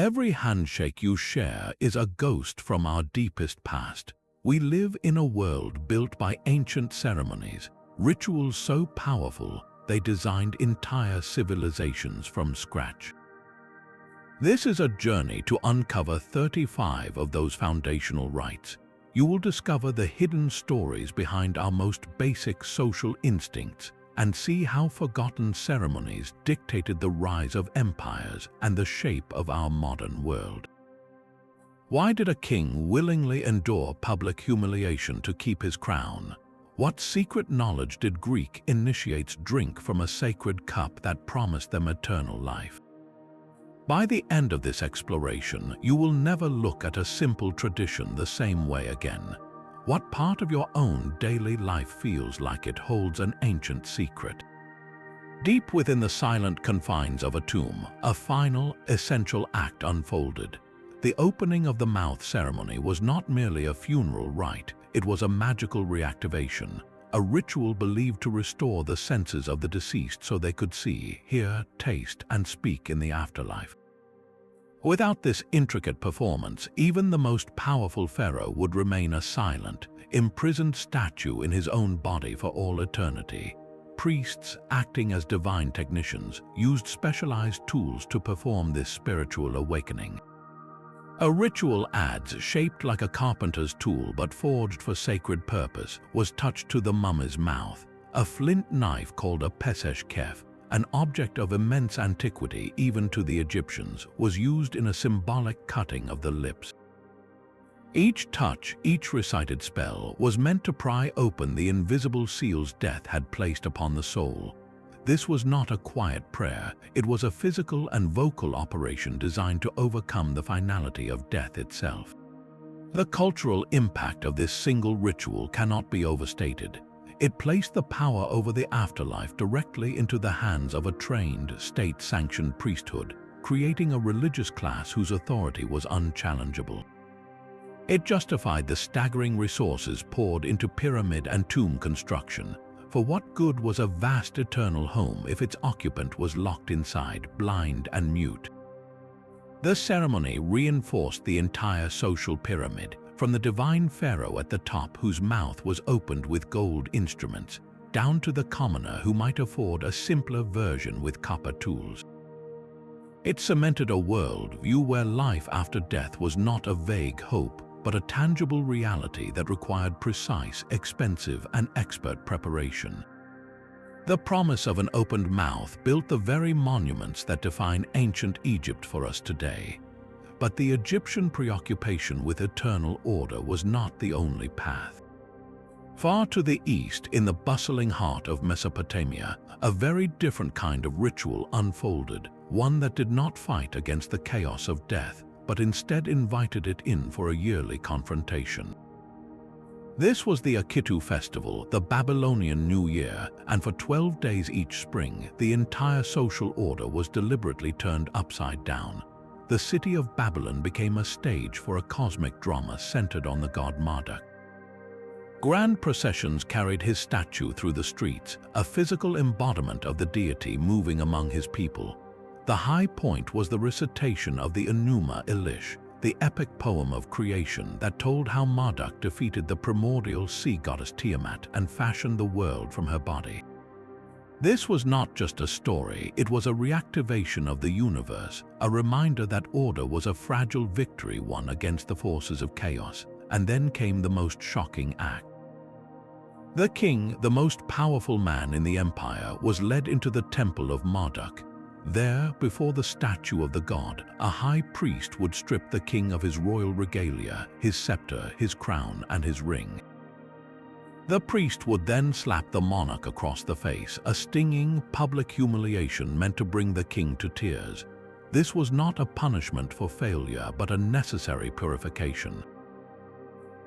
Every handshake you share is a ghost from our deepest past. We live in a world built by ancient ceremonies, rituals so powerful they designed entire civilizations from scratch. This is a journey to uncover 35 of those foundational rites. You will discover the hidden stories behind our most basic social instincts and see how forgotten ceremonies dictated the rise of empires and the shape of our modern world. Why did a king willingly endure public humiliation to keep his crown? What secret knowledge did Greek initiates drink from a sacred cup that promised them eternal life? By the end of this exploration, you will never look at a simple tradition the same way again. What part of your own daily life feels like it holds an ancient secret? Deep within the silent confines of a tomb, a final, essential act unfolded. The opening of the mouth ceremony was not merely a funeral rite, it was a magical reactivation, a ritual believed to restore the senses of the deceased so they could see, hear, taste, and speak in the afterlife. Without this intricate performance, even the most powerful pharaoh would remain a silent, imprisoned statue in his own body for all eternity. Priests, acting as divine technicians, used specialized tools to perform this spiritual awakening. A ritual adze, shaped like a carpenter's tool but forged for sacred purpose, was touched to the mummy's mouth. A flint knife called a pesesh kef, an object of immense antiquity even to the Egyptians, was used in a symbolic cutting of the lips. Each touch, each recited spell, was meant to pry open the invisible seals death had placed upon the soul. This was not a quiet prayer, it was a physical and vocal operation designed to overcome the finality of death itself. The cultural impact of this single ritual cannot be overstated. It placed the power over the afterlife directly into the hands of a trained, state-sanctioned priesthood, creating a religious class whose authority was unchallengeable. It justified the staggering resources poured into pyramid and tomb construction. For what good was a vast eternal home if its occupant was locked inside, blind and mute? The ceremony reinforced the entire social pyramid, from the divine pharaoh at the top whose mouth was opened with gold instruments, down to the commoner who might afford a simpler version with copper tools. It cemented a worldview where life after death was not a vague hope, but a tangible reality that required precise, expensive, and expert preparation. The promise of an opened mouth built the very monuments that define ancient Egypt for us today. But the Egyptian preoccupation with eternal order was not the only path. Far to the east, in the bustling heart of Mesopotamia, a very different kind of ritual unfolded, one that did not fight against the chaos of death, but instead invited it in for a yearly confrontation. This was the Akitu festival, the Babylonian New Year, and for 12 days each spring, the entire social order was deliberately turned upside down. The city of Babylon became a stage for a cosmic drama centered on the god Marduk. Grand processions carried his statue through the streets, a physical embodiment of the deity moving among his people. The high point was the recitation of the Enuma Elish, the epic poem of creation that told how Marduk defeated the primordial sea goddess Tiamat and fashioned the world from her body. This was not just a story, it was a reactivation of the universe, a reminder that order was a fragile victory won against the forces of chaos. And then came the most shocking act. The king, the most powerful man in the empire, was led into the temple of Marduk. There, before the statue of the god, a high priest would strip the king of his royal regalia, his scepter, his crown, and his ring. The priest would then slap the monarch across the face, a stinging, public humiliation meant to bring the king to tears. This was not a punishment for failure, but a necessary purification.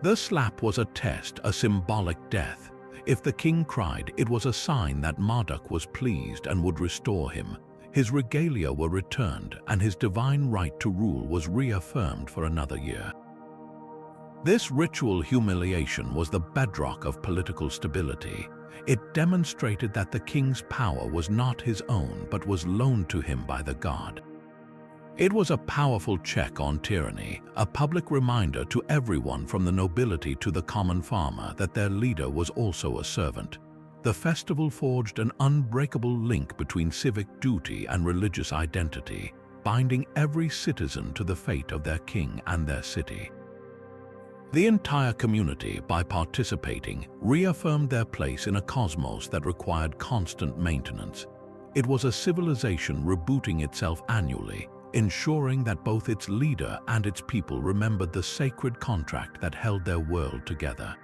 The slap was a test, a symbolic death. If the king cried, it was a sign that Marduk was pleased and would restore him. His regalia were returned, and his divine right to rule was reaffirmed for another year. This ritual humiliation was the bedrock of political stability. It demonstrated that the king's power was not his own but was loaned to him by the god. It was a powerful check on tyranny, a public reminder to everyone from the nobility to the common farmer that their leader was also a servant. The festival forged an unbreakable link between civic duty and religious identity, binding every citizen to the fate of their king and their city. The entire community, by participating, reaffirmed their place in a cosmos that required constant maintenance. It was a civilization rebooting itself annually, ensuring that both its leader and its people remembered the sacred contract that held their world together.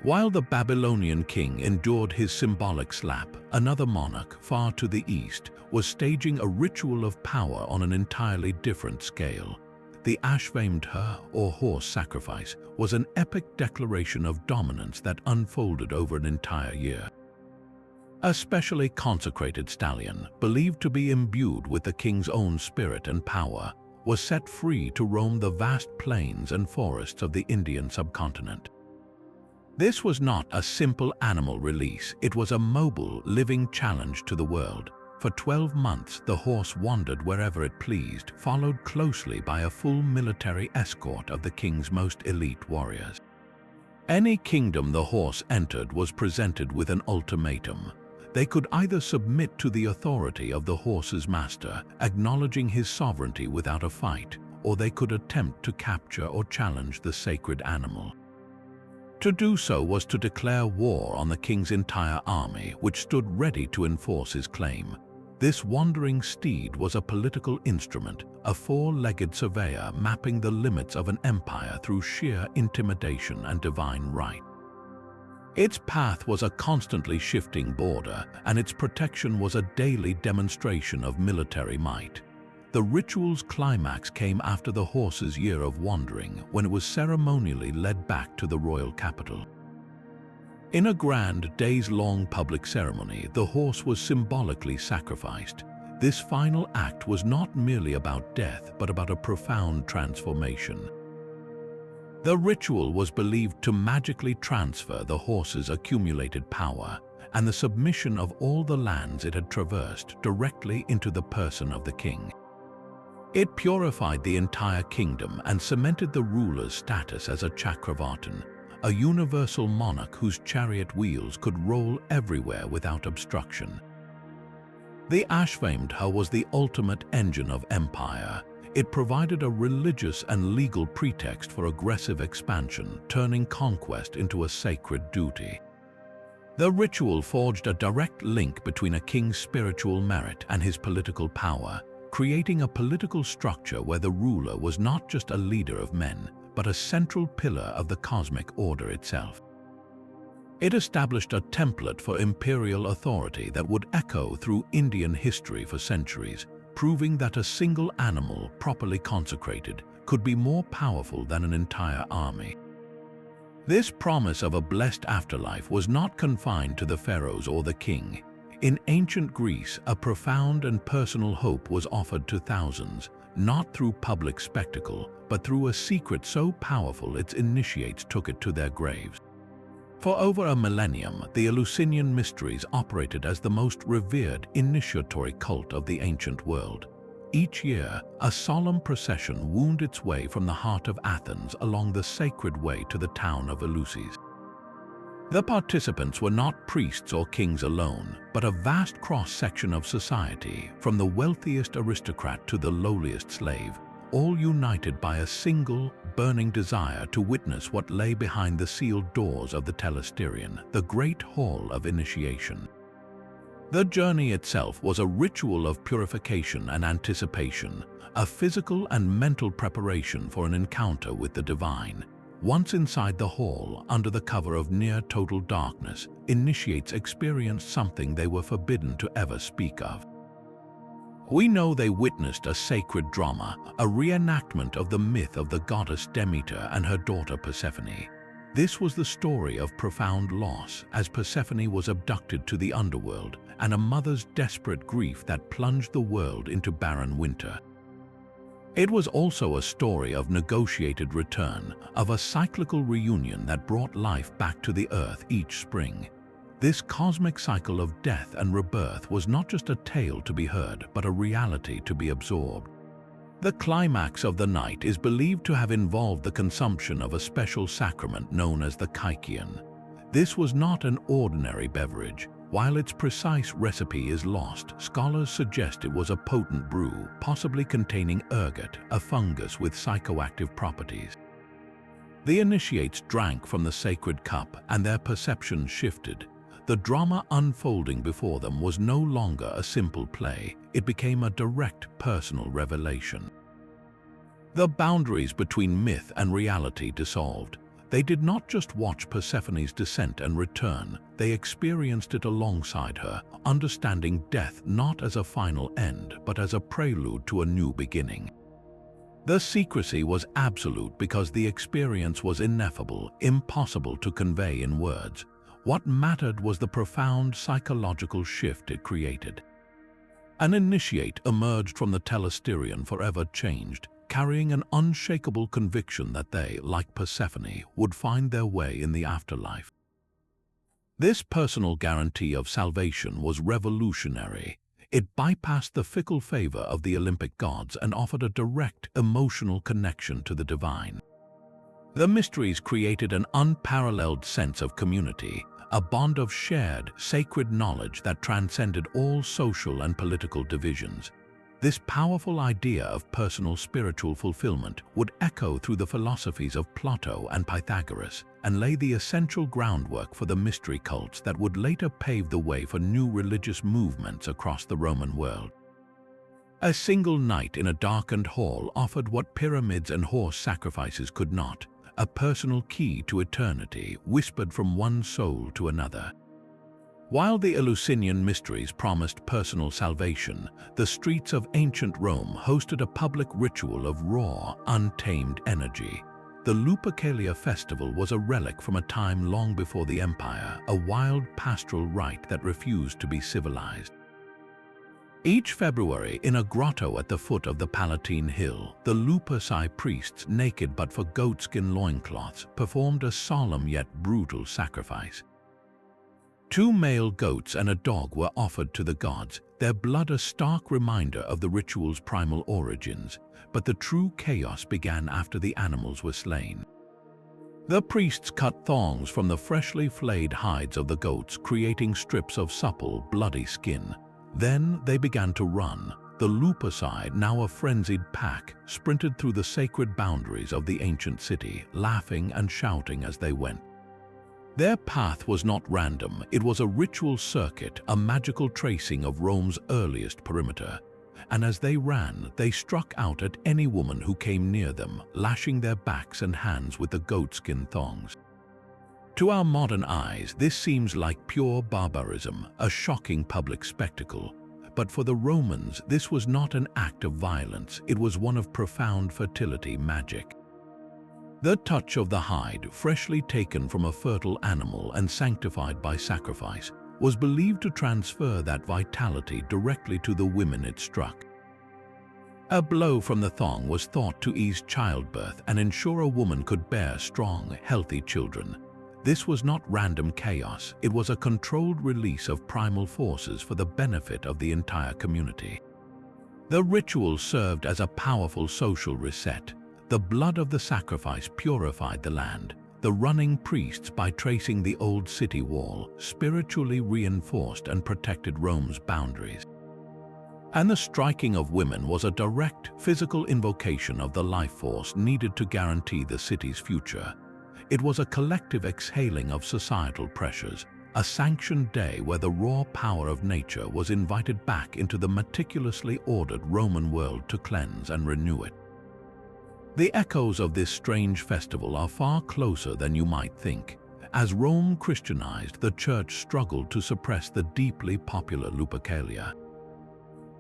While the Babylonian king endured his symbolic slap, another monarch far to the east was staging a ritual of power on an entirely different scale. The Ashvamedha, or horse sacrifice, was an epic declaration of dominance that unfolded over an entire year. A specially consecrated stallion, believed to be imbued with the king's own spirit and power, was set free to roam the vast plains and forests of the Indian subcontinent. This was not a simple animal release, it was a mobile, living challenge to the world. For 12 months, the horse wandered wherever it pleased, followed closely by a full military escort of the king's most elite warriors. Any kingdom the horse entered was presented with an ultimatum. They could either submit to the authority of the horse's master, acknowledging his sovereignty without a fight, or they could attempt to capture or challenge the sacred animal. To do so was to declare war on the king's entire army, which stood ready to enforce his claim. This wandering steed was a political instrument, a four-legged surveyor mapping the limits of an empire through sheer intimidation and divine right. Its path was a constantly shifting border, and its protection was a daily demonstration of military might. The ritual's climax came after the horse's year of wandering, when it was ceremonially led back to the royal capital. In a grand, days-long public ceremony, the horse was symbolically sacrificed. This final act was not merely about death, but about a profound transformation. The ritual was believed to magically transfer the horse's accumulated power and the submission of all the lands it had traversed directly into the person of the king. It purified the entire kingdom and cemented the ruler's status as a Chakravartin, a universal monarch whose chariot wheels could roll everywhere without obstruction. The Ashvamedha was the ultimate engine of empire. It provided a religious and legal pretext for aggressive expansion, turning conquest into a sacred duty. The ritual forged a direct link between a king's spiritual merit and his political power, creating a political structure where the ruler was not just a leader of men, but a central pillar of the cosmic order itself. It established a template for imperial authority that would echo through Indian history for centuries, proving that a single animal, properly consecrated, could be more powerful than an entire army. This promise of a blessed afterlife was not confined to the pharaohs or the king. In ancient Greece, a profound and personal hope was offered to thousands, not through public spectacle, but through a secret so powerful its initiates took it to their graves. For over a millennium, the Eleusinian Mysteries operated as the most revered initiatory cult of the ancient world. Each year, a solemn procession wound its way from the heart of Athens along the sacred way to the town of Eleusis. The participants were not priests or kings alone, but a vast cross-section of society, from the wealthiest aristocrat to the lowliest slave, all united by a single, burning desire to witness what lay behind the sealed doors of the Telesterion, the great hall of initiation. The journey itself was a ritual of purification and anticipation, a physical and mental preparation for an encounter with the divine. Once inside the hall, under the cover of near-total darkness, initiates experienced something they were forbidden to ever speak of. We know they witnessed a sacred drama, a reenactment of the myth of the goddess Demeter and her daughter Persephone. This was the story of profound loss, as Persephone was abducted to the underworld, and a mother's desperate grief that plunged the world into barren winter. It was also a story of negotiated return, of a cyclical reunion that brought life back to the earth each spring. This cosmic cycle of death and rebirth was not just a tale to be heard, but a reality to be absorbed. The climax of the night is believed to have involved the consumption of a special sacrament known as the kykeon. This was not an ordinary beverage. While its precise recipe is lost, scholars suggest it was a potent brew, possibly containing ergot, a fungus with psychoactive properties. The initiates drank from the sacred cup, and their perceptions shifted. The drama unfolding before them was no longer a simple play. It became a direct personal revelation. The boundaries between myth and reality dissolved. They did not just watch Persephone's descent and return, they experienced it alongside her, understanding death not as a final end, but as a prelude to a new beginning. The secrecy was absolute because the experience was ineffable, impossible to convey in words. What mattered was the profound psychological shift it created. An initiate emerged from the telesterion forever changed, carrying an unshakable conviction that they, like Persephone, would find their way in the afterlife. This personal guarantee of salvation was revolutionary. It bypassed the fickle favor of the Olympic gods and offered a direct emotional connection to the divine. The mysteries created an unparalleled sense of community, a bond of shared, sacred knowledge that transcended all social and political divisions. This powerful idea of personal spiritual fulfillment would echo through the philosophies of Plato and Pythagoras and lay the essential groundwork for the mystery cults that would later pave the way for new religious movements across the Roman world. A single night in a darkened hall offered what pyramids and horse sacrifices could not, a personal key to eternity whispered from one soul to another. While the Eleusinian Mysteries promised personal salvation, the streets of ancient Rome hosted a public ritual of raw, untamed energy. The Lupercalia festival was a relic from a time long before the empire, a wild pastoral rite that refused to be civilized. Each February, in a grotto at the foot of the Palatine Hill, the Luperci priests, naked but for goatskin loincloths, performed a solemn yet brutal sacrifice. 2 male goats and a dog were offered to the gods, their blood a stark reminder of the ritual's primal origins, but the true chaos began after the animals were slain. The priests cut thongs from the freshly flayed hides of the goats, creating strips of supple, bloody skin. Then they began to run. The Luperci, now a frenzied pack, sprinted through the sacred boundaries of the ancient city, laughing and shouting as they went. Their path was not random, it was a ritual circuit, a magical tracing of Rome's earliest perimeter. And as they ran, they struck out at any woman who came near them, lashing their backs and hands with the goatskin thongs. To our modern eyes, this seems like pure barbarism, a shocking public spectacle. But for the Romans, this was not an act of violence, it was one of profound fertility magic. The touch of the hide, freshly taken from a fertile animal and sanctified by sacrifice, was believed to transfer that vitality directly to the women it struck. A blow from the thong was thought to ease childbirth and ensure a woman could bear strong, healthy children. This was not random chaos, it was a controlled release of primal forces for the benefit of the entire community. The ritual served as a powerful social reset. The blood of the sacrifice purified the land. The running priests, by tracing the old city wall, spiritually reinforced and protected Rome's boundaries. And the striking of women was a direct, physical invocation of the life force needed to guarantee the city's future. It was a collective exhaling of societal pressures, a sanctioned day where the raw power of nature was invited back into the meticulously ordered Roman world to cleanse and renew it. The echoes of this strange festival are far closer than you might think. As Rome Christianized, the Church struggled to suppress the deeply popular Lupercalia.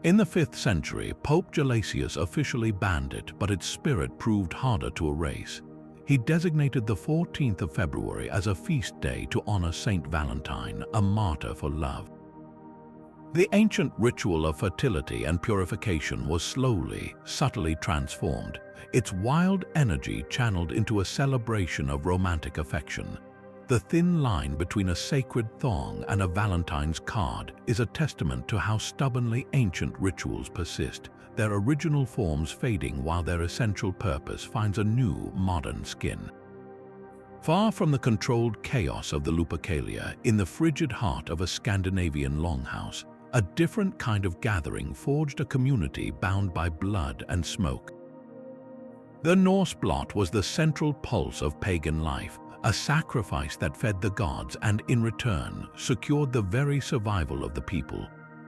In the 5th century, Pope Gelasius officially banned it, but its spirit proved harder to erase. He designated the 14th of February as a feast day to honor Saint Valentine, a martyr for love. The ancient ritual of fertility and purification was slowly, subtly transformed, its wild energy channeled into a celebration of romantic affection. The thin line between a sacred thong and a Valentine's card is a testament to how stubbornly ancient rituals persist, their original forms fading while their essential purpose finds a new, modern skin. Far from the controlled chaos of the Lupercalia, in the frigid heart of a Scandinavian longhouse, a different kind of gathering forged a community bound by blood and smoke. The Norse blot was the central pulse of pagan life, a sacrifice that fed the gods and, in return, secured the very survival of the people.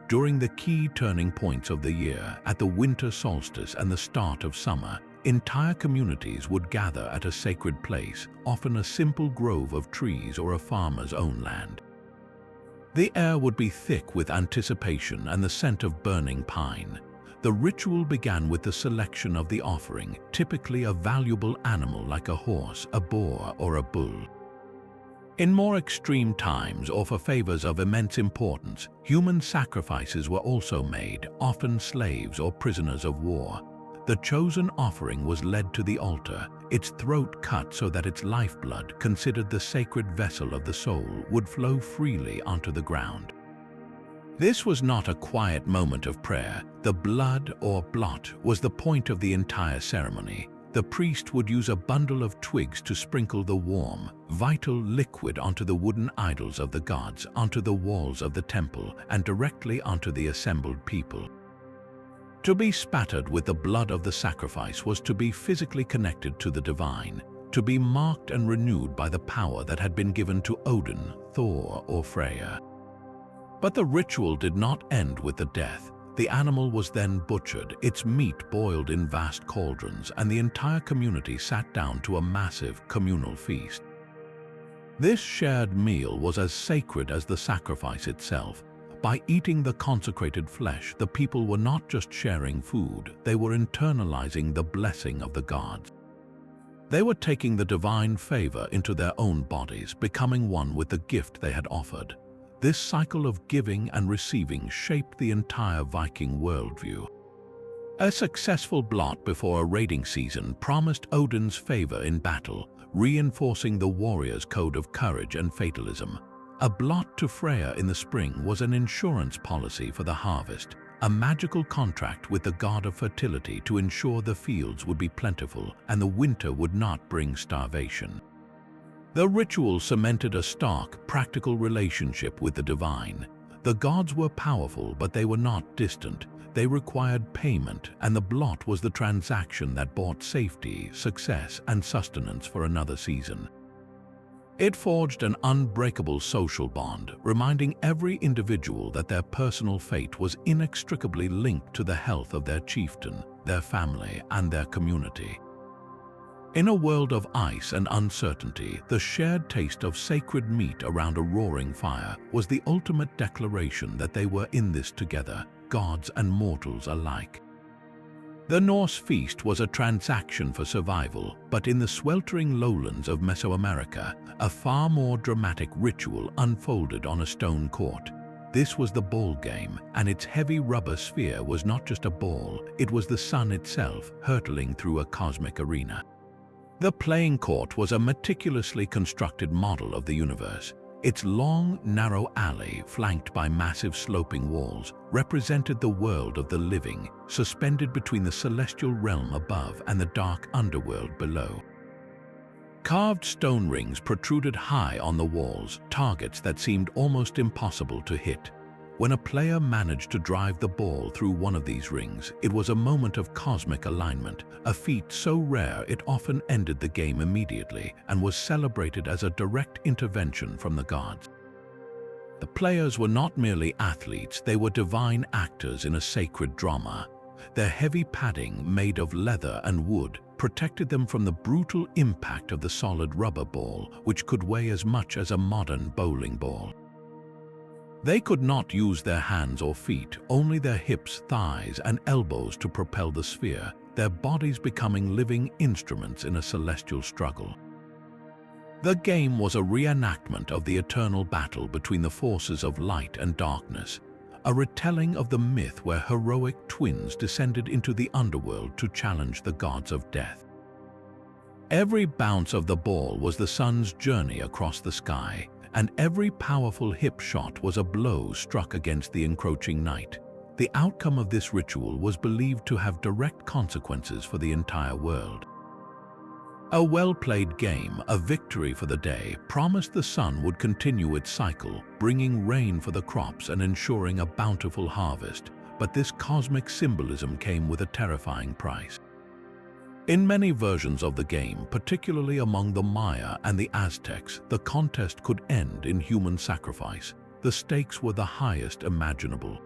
During the key turning points of the year, at the winter solstice and the start of summer, entire communities would gather at a sacred place, often a simple grove of trees or a farmer's own land. The air would be thick with anticipation and the scent of burning pine. The ritual began with the selection of the offering, typically a valuable animal like a horse, a boar, or a bull. In more extreme times, or for favors of immense importance, human sacrifices were also made, often slaves or prisoners of war. The chosen offering was led to the altar, its throat cut so that its lifeblood, considered the sacred vessel of the soul, would flow freely onto the ground. This was not a quiet moment of prayer. The blood, or blot, was the point of the entire ceremony. The priest would use a bundle of twigs to sprinkle the warm, vital liquid onto the wooden idols of the gods, onto the walls of the temple, and directly onto the assembled people. To be spattered with the blood of the sacrifice was to be physically connected to the divine, to be marked and renewed by the power that had been given to Odin, Thor, or Freya. But the ritual did not end with the death. The animal was then butchered, its meat boiled in vast cauldrons, and the entire community sat down to a massive communal feast. This shared meal was as sacred as the sacrifice itself. By eating the consecrated flesh, the people were not just sharing food, they were internalizing the blessing of the gods. They were taking the divine favor into their own bodies, becoming one with the gift they had offered. This cycle of giving and receiving shaped the entire Viking worldview. A successful blot before a raiding season promised Odin's favor in battle, reinforcing the warrior's code of courage and fatalism. A blot to Freya in the spring was an insurance policy for the harvest, a magical contract with the god of fertility to ensure the fields would be plentiful and the winter would not bring starvation. The ritual cemented a stark, practical relationship with the divine. The gods were powerful, but they were not distant. They required payment, and the blot was the transaction that bought safety, success, and sustenance for another season. It forged an unbreakable social bond, reminding every individual that their personal fate was inextricably linked to the health of their chieftain, their family, and their community. In a world of ice and uncertainty, the shared taste of sacred meat around a roaring fire was the ultimate declaration that they were in this together, gods and mortals alike. The Norse feast was a transaction for survival, but in the sweltering lowlands of Mesoamerica, a far more dramatic ritual unfolded on a stone court. This was the ball game, and its heavy rubber sphere was not just a ball, it was the sun itself hurtling through a cosmic arena. The playing court was a meticulously constructed model of the universe. Its long, narrow alley, flanked by massive sloping walls, represented the world of the living, suspended between the celestial realm above and the dark underworld below. Carved stone rings protruded high on the walls, targets that seemed almost impossible to hit. When a player managed to drive the ball through one of these rings, it was a moment of cosmic alignment, a feat so rare it often ended the game immediately and was celebrated as a direct intervention from the gods. The players were not merely athletes, they were divine actors in a sacred drama. Their heavy padding, made of leather and wood, protected them from the brutal impact of the solid rubber ball, which could weigh as much as a modern bowling ball. They could not use their hands or feet, only their hips, thighs, and elbows to propel the sphere, their bodies becoming living instruments in a celestial struggle. The game was a reenactment of the eternal battle between the forces of light and darkness, a retelling of the myth where heroic twins descended into the underworld to challenge the gods of death. Every bounce of the ball was the sun's journey across the sky, and every powerful hip shot was a blow struck against the encroaching night. The outcome of this ritual was believed to have direct consequences for the entire world. A well-played game, a victory for the day, promised the sun would continue its cycle, bringing rain for the crops and ensuring a bountiful harvest. But this cosmic symbolism came with a terrifying price. In many versions of the game, particularly among the Maya and the Aztecs, the contest could end in human sacrifice. The stakes were the highest imaginable.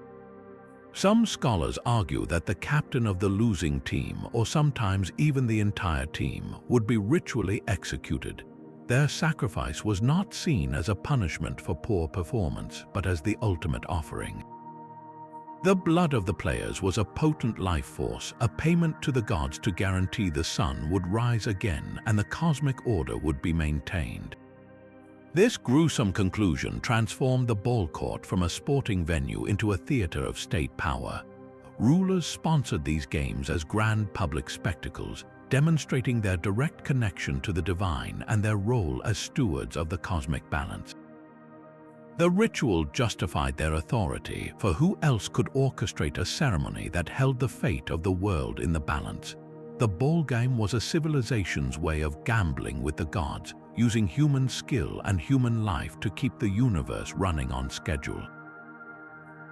Some scholars argue that the captain of the losing team, or sometimes even the entire team, would be ritually executed. Their sacrifice was not seen as a punishment for poor performance, but as the ultimate offering. The blood of the players was a potent life force, a payment to the gods to guarantee the sun would rise again and the cosmic order would be maintained. This gruesome conclusion transformed the ball court from a sporting venue into a theater of state power. Rulers sponsored these games as grand public spectacles, demonstrating their direct connection to the divine and their role as stewards of the cosmic balance. The ritual justified their authority, for who else could orchestrate a ceremony that held the fate of the world in the balance? The ball game was a civilization's way of gambling with the gods, using human skill and human life to keep the universe running on schedule.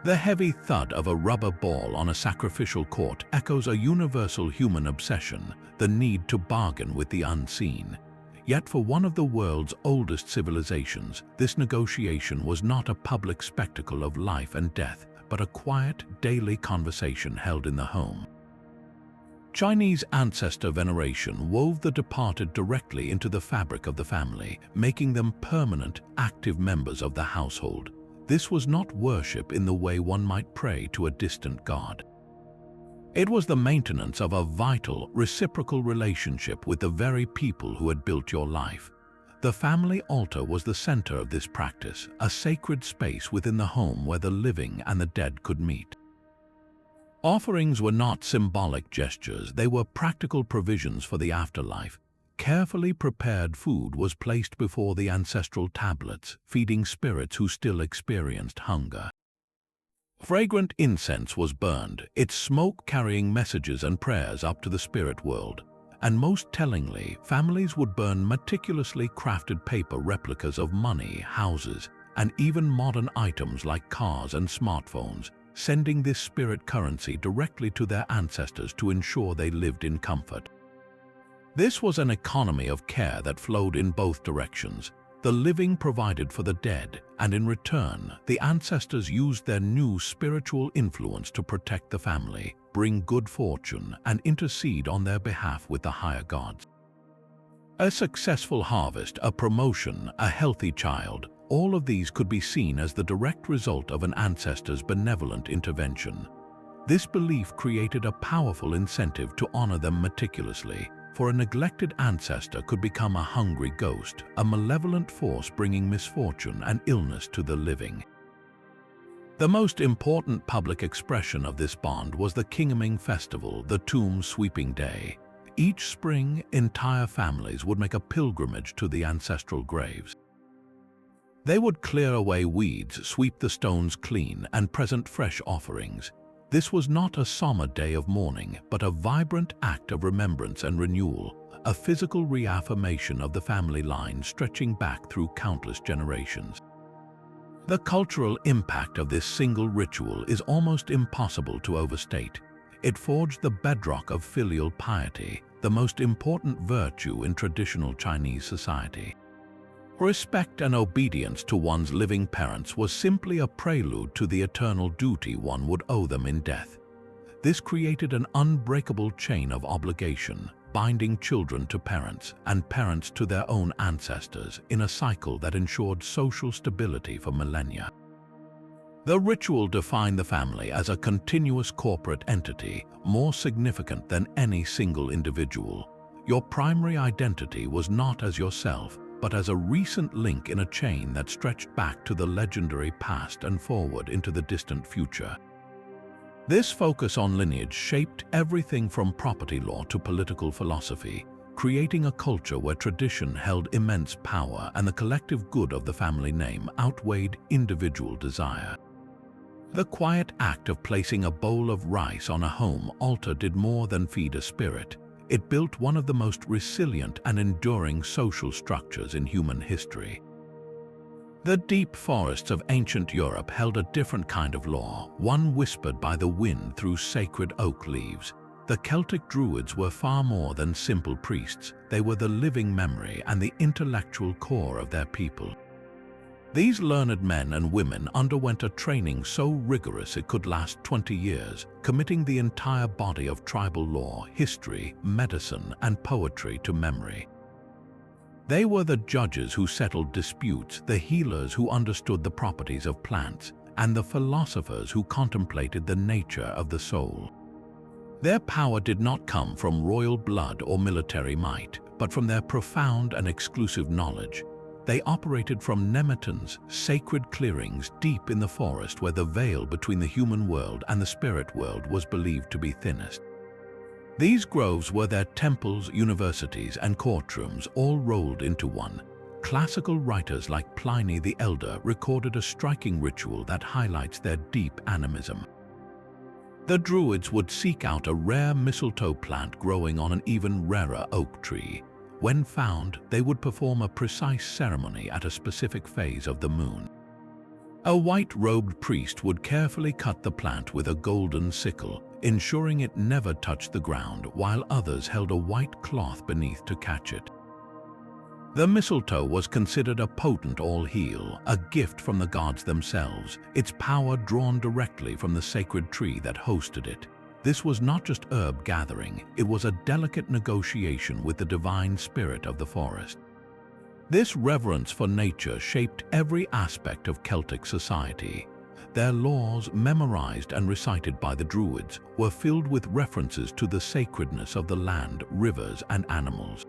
The heavy thud of a rubber ball on a sacrificial court echoes a universal human obsession, the need to bargain with the unseen. Yet for one of the world's oldest civilizations, this negotiation was not a public spectacle of life and death, but a quiet, daily conversation held in the home. Chinese ancestor veneration wove the departed directly into the fabric of the family, making them permanent, active members of the household. This was not worship in the way one might pray to a distant god. It was the maintenance of a vital, reciprocal relationship with the very people who had built your life. The family altar was the center of this practice, a sacred space within the home where the living and the dead could meet. Offerings were not symbolic gestures, they were practical provisions for the afterlife. Carefully prepared food was placed before the ancestral tablets, feeding spirits who still experienced hunger. Fragrant incense was burned, its smoke carrying messages and prayers up to the spirit world. And most tellingly, families would burn meticulously crafted paper replicas of money, houses, and even modern items like cars and smartphones, sending this spirit currency directly to their ancestors to ensure they lived in comfort. This was an economy of care that flowed in both directions. The living provided for the dead, and in return, the ancestors used their new spiritual influence to protect the family, bring good fortune, and intercede on their behalf with the higher gods. A successful harvest, a promotion, a healthy child, all of these could be seen as the direct result of an ancestor's benevolent intervention. This belief created a powerful incentive to honor them meticulously, for a neglected ancestor could become a hungry ghost, a malevolent force bringing misfortune and illness to the living. The most important public expression of this bond was the Qingming festival, the tomb sweeping day. Each spring, entire families would make a pilgrimage to the ancestral graves. They would clear away weeds, sweep the stones clean, and present fresh offerings. This was not a somber day of mourning, but a vibrant act of remembrance and renewal, a physical reaffirmation of the family line stretching back through countless generations. The cultural impact of this single ritual is almost impossible to overstate. It forged the bedrock of filial piety, the most important virtue in traditional Chinese society. Respect and obedience to one's living parents was simply a prelude to the eternal duty one would owe them in death. This created an unbreakable chain of obligation, binding children to parents and parents to their own ancestors in a cycle that ensured social stability for millennia. The ritual defined the family as a continuous corporate entity, more significant than any single individual. Your primary identity was not as yourself, but as a recent link in a chain that stretched back to the legendary past and forward into the distant future. This focus on lineage shaped everything from property law to political philosophy, creating a culture where tradition held immense power and the collective good of the family name outweighed individual desire. The quiet act of placing a bowl of rice on a home altar did more than feed a spirit. It built one of the most resilient and enduring social structures in human history. The deep forests of ancient Europe held a different kind of law, one whispered by the wind through sacred oak leaves. The Celtic Druids were far more than simple priests. They were the living memory and the intellectual core of their people. These learned men and women underwent a training so rigorous it could last 20 years, committing the entire body of tribal law, history, medicine, and poetry to memory. They were the judges who settled disputes, the healers who understood the properties of plants, and the philosophers who contemplated the nature of the soul. Their power did not come from royal blood or military might, but from their profound and exclusive knowledge. They operated from nemetons, sacred clearings deep in the forest where the veil between the human world and the spirit world was believed to be thinnest. These groves were their temples, universities, and courtrooms, all rolled into one. Classical writers like Pliny the Elder recorded a striking ritual that highlights their deep animism. The Druids would seek out a rare mistletoe plant growing on an even rarer oak tree. When found, they would perform a precise ceremony at a specific phase of the moon. A white-robed priest would carefully cut the plant with a golden sickle, ensuring it never touched the ground, while others held a white cloth beneath to catch it. The mistletoe was considered a potent all-heal, a gift from the gods themselves, its power drawn directly from the sacred tree that hosted it. This was not just herb gathering, it was a delicate negotiation with the divine spirit of the forest. This reverence for nature shaped every aspect of Celtic society. Their laws, memorized and recited by the Druids, were filled with references to the sacredness of the land, rivers, and animals.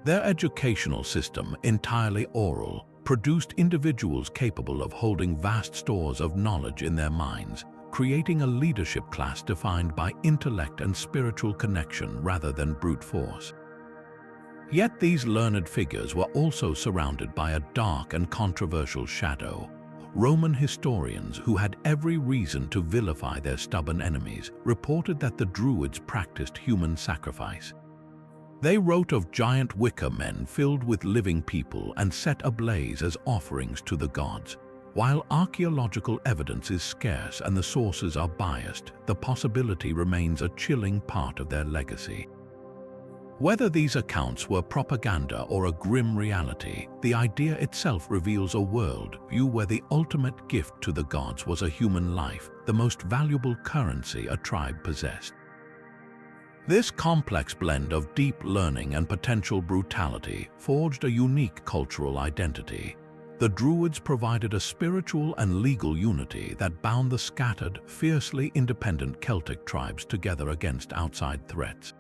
Their educational system, entirely oral, produced individuals capable of holding vast stores of knowledge in their minds, creating a leadership class defined by intellect and spiritual connection rather than brute force. Yet these learned figures were also surrounded by a dark and controversial shadow. Roman historians, who had every reason to vilify their stubborn enemies, reported that the Druids practiced human sacrifice. They wrote of giant wicker men filled with living people and set ablaze as offerings to the gods. While archaeological evidence is scarce and the sources are biased, the possibility remains a chilling part of their legacy. Whether these accounts were propaganda or a grim reality, the idea itself reveals a world view where the ultimate gift to the gods was a human life, the most valuable currency a tribe possessed. This complex blend of deep learning and potential brutality forged a unique cultural identity. The Druids provided a spiritual and legal unity that bound the scattered, fiercely independent Celtic tribes together against outside threats.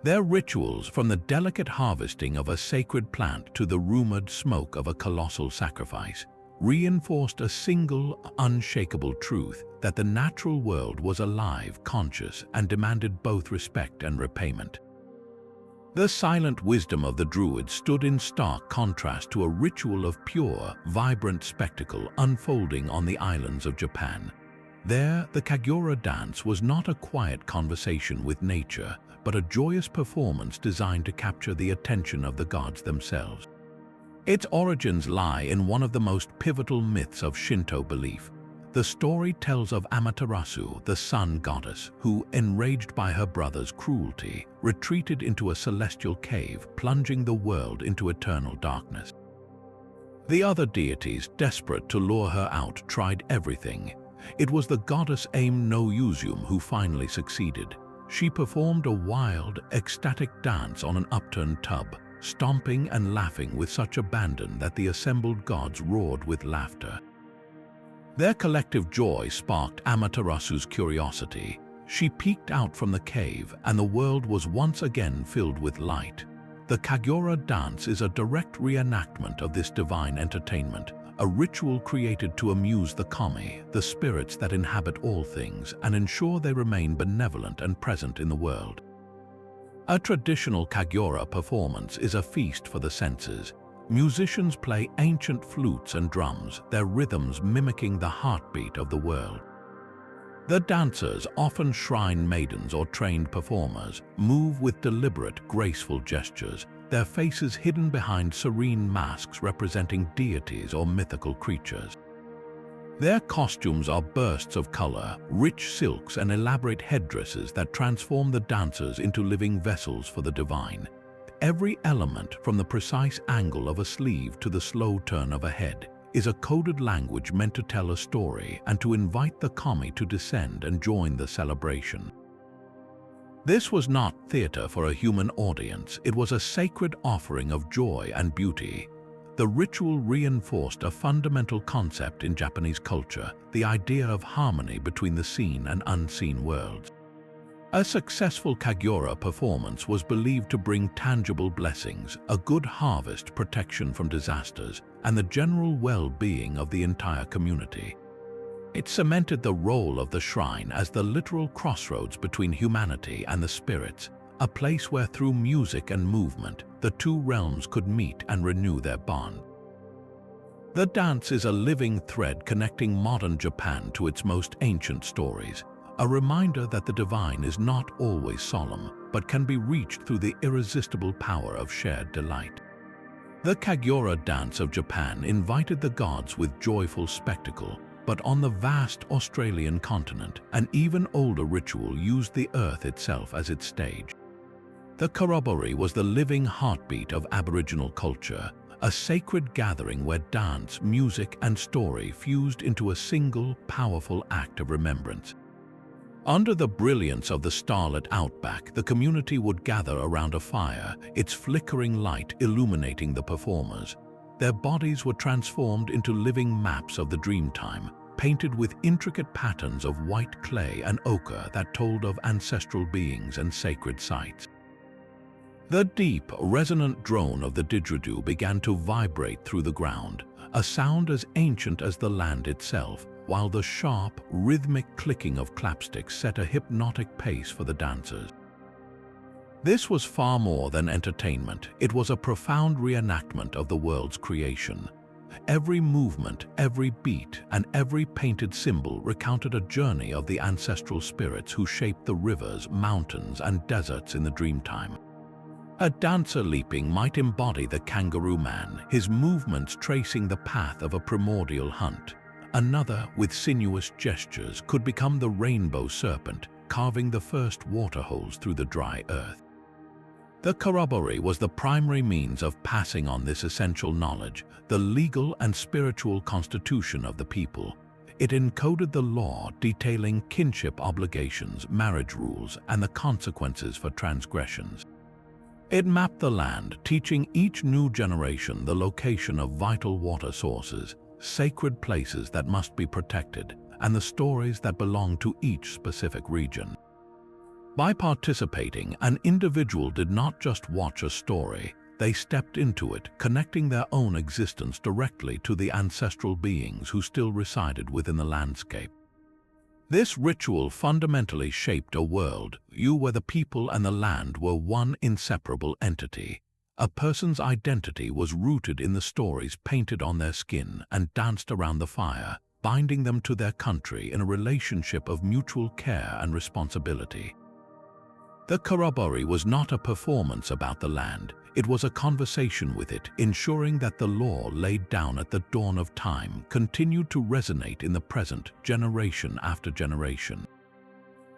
Their rituals, from the delicate harvesting of a sacred plant to the rumored smoke of a colossal sacrifice, reinforced a single, unshakable truth that the natural world was alive, conscious, and demanded both respect and repayment. The silent wisdom of the Druids stood in stark contrast to a ritual of pure, vibrant spectacle unfolding on the islands of Japan. There, the Kagura dance was not a quiet conversation with nature, but a joyous performance designed to capture the attention of the gods themselves. Its origins lie in one of the most pivotal myths of Shinto belief. The story tells of Amaterasu, the sun goddess, who, enraged by her brother's cruelty, retreated into a celestial cave, plunging the world into eternal darkness. The other deities, desperate to lure her out, tried everything. It was the goddess Aim no Uzum who finally succeeded. She performed a wild, ecstatic dance on an upturned tub, stomping and laughing with such abandon that the assembled gods roared with laughter. Their collective joy sparked Amaterasu's curiosity. She peeked out from the cave, and the world was once again filled with light. The Kagura dance is a direct reenactment of this divine entertainment, a ritual created to amuse the kami, the spirits that inhabit all things, and ensure they remain benevolent and present in the world. A traditional Kagura performance is a feast for the senses. Musicians play ancient flutes and drums, their rhythms mimicking the heartbeat of the world. The dancers, often shrine maidens or trained performers, move with deliberate, graceful gestures, their faces hidden behind serene masks representing deities or mythical creatures. Their costumes are bursts of color, rich silks and elaborate headdresses that transform the dancers into living vessels for the divine. Every element, from the precise angle of a sleeve to the slow turn of a head, is a coded language meant to tell a story and to invite the kami to descend and join the celebration. This was not theater for a human audience, it was a sacred offering of joy and beauty. The ritual reinforced a fundamental concept in Japanese culture, the idea of harmony between the seen and unseen worlds. A successful Kagura performance was believed to bring tangible blessings, a good harvest, protection from disasters, and the general well-being of the entire community. It cemented the role of the shrine as the literal crossroads between humanity and the spirits, a place where through music and movement, the two realms could meet and renew their bond. The dance is a living thread connecting modern Japan to its most ancient stories, a reminder that the divine is not always solemn, but can be reached through the irresistible power of shared delight. The Kagura dance of Japan invited the gods with joyful spectacle, but on the vast Australian continent, an even older ritual used the earth itself as its stage. The corroboree was the living heartbeat of Aboriginal culture, a sacred gathering where dance, music, and story fused into a single, powerful act of remembrance. Under the brilliance of the starlit outback, the community would gather around a fire, its flickering light illuminating the performers. Their bodies were transformed into living maps of the dreamtime, painted with intricate patterns of white clay and ochre that told of ancestral beings and sacred sites. The deep, resonant drone of the didgeridoo began to vibrate through the ground, a sound as ancient as the land itself, while the sharp, rhythmic clicking of clapsticks set a hypnotic pace for the dancers. This was far more than entertainment. It was a profound reenactment of the world's creation. Every movement, every beat, and every painted symbol recounted a journey of the ancestral spirits who shaped the rivers, mountains, and deserts in the dreamtime. A dancer leaping might embody the kangaroo man, his movements tracing the path of a primordial hunt. Another, with sinuous gestures, could become the rainbow serpent, carving the first waterholes through the dry earth. The corroboree was the primary means of passing on this essential knowledge, the legal and spiritual constitution of the people. It encoded the law detailing kinship obligations, marriage rules, and the consequences for transgressions. It mapped the land, teaching each new generation the location of vital water sources, sacred places that must be protected, and the stories that belong to each specific region. By participating, an individual did not just watch a story, they stepped into it, connecting their own existence directly to the ancestral beings who still resided within the landscape. This ritual fundamentally shaped a world where the people and the land were one inseparable entity. A person's identity was rooted in the stories painted on their skin and danced around the fire, binding them to their country in a relationship of mutual care and responsibility. The corroboree was not a performance about the land, it was a conversation with it, ensuring that the law laid down at the dawn of time continued to resonate in the present, generation after generation.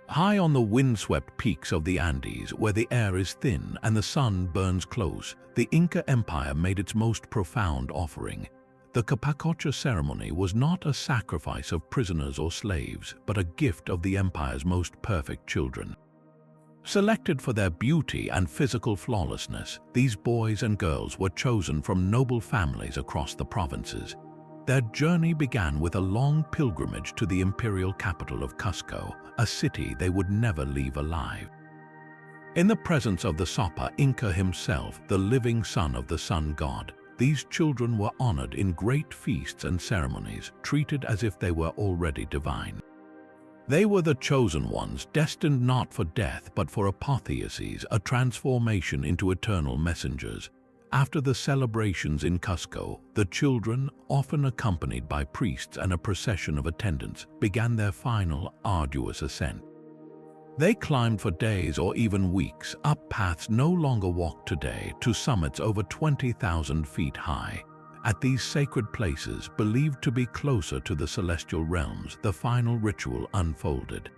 High on the windswept peaks of the Andes, where the air is thin and the sun burns close, the Inca Empire made its most profound offering. The Capacocha ceremony was not a sacrifice of prisoners or slaves, but a gift of the empire's most perfect children. Selected for their beauty and physical flawlessness, these boys and girls were chosen from noble families across the provinces. Their journey began with a long pilgrimage to the imperial capital of Cusco, a city they would never leave alive. In the presence of the Sapa Inca himself, the living son of the sun god, these children were honored in great feasts and ceremonies, treated as if they were already divine. They were the chosen ones, destined not for death but for apotheosis, a transformation into eternal messengers. After the celebrations in Cusco, the children, often accompanied by priests and a procession of attendants, began their final, arduous ascent. They climbed for days or even weeks, up paths no longer walked today, to summits over 20,000 feet high. At these sacred places, believed to be closer to the celestial realms, the final ritual unfolded.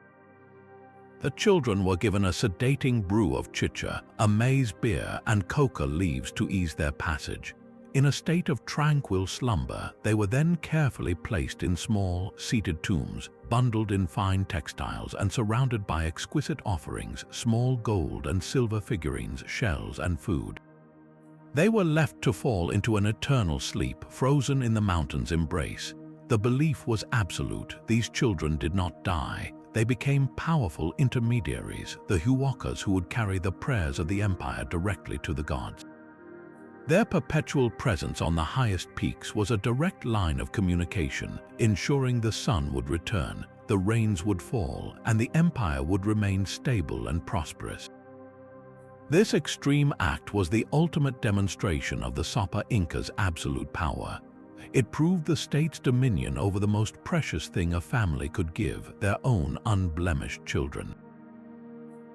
The children were given a sedating brew of chicha, a maize beer, and coca leaves to ease their passage. In a state of tranquil slumber, they were then carefully placed in small, seated tombs, bundled in fine textiles and surrounded by exquisite offerings, small gold and silver figurines, shells, and food. They were left to fall into an eternal sleep, frozen in the mountain's embrace. The belief was absolute. These children did not die. They became powerful intermediaries, the huwocas who would carry the prayers of the empire directly to the gods. Their perpetual presence on the highest peaks was a direct line of communication, ensuring the sun would return, the rains would fall, and the empire would remain stable and prosperous. This extreme act was the ultimate demonstration of the Sapa Inca's absolute power. It proved the state's dominion over the most precious thing a family could give, their own unblemished children.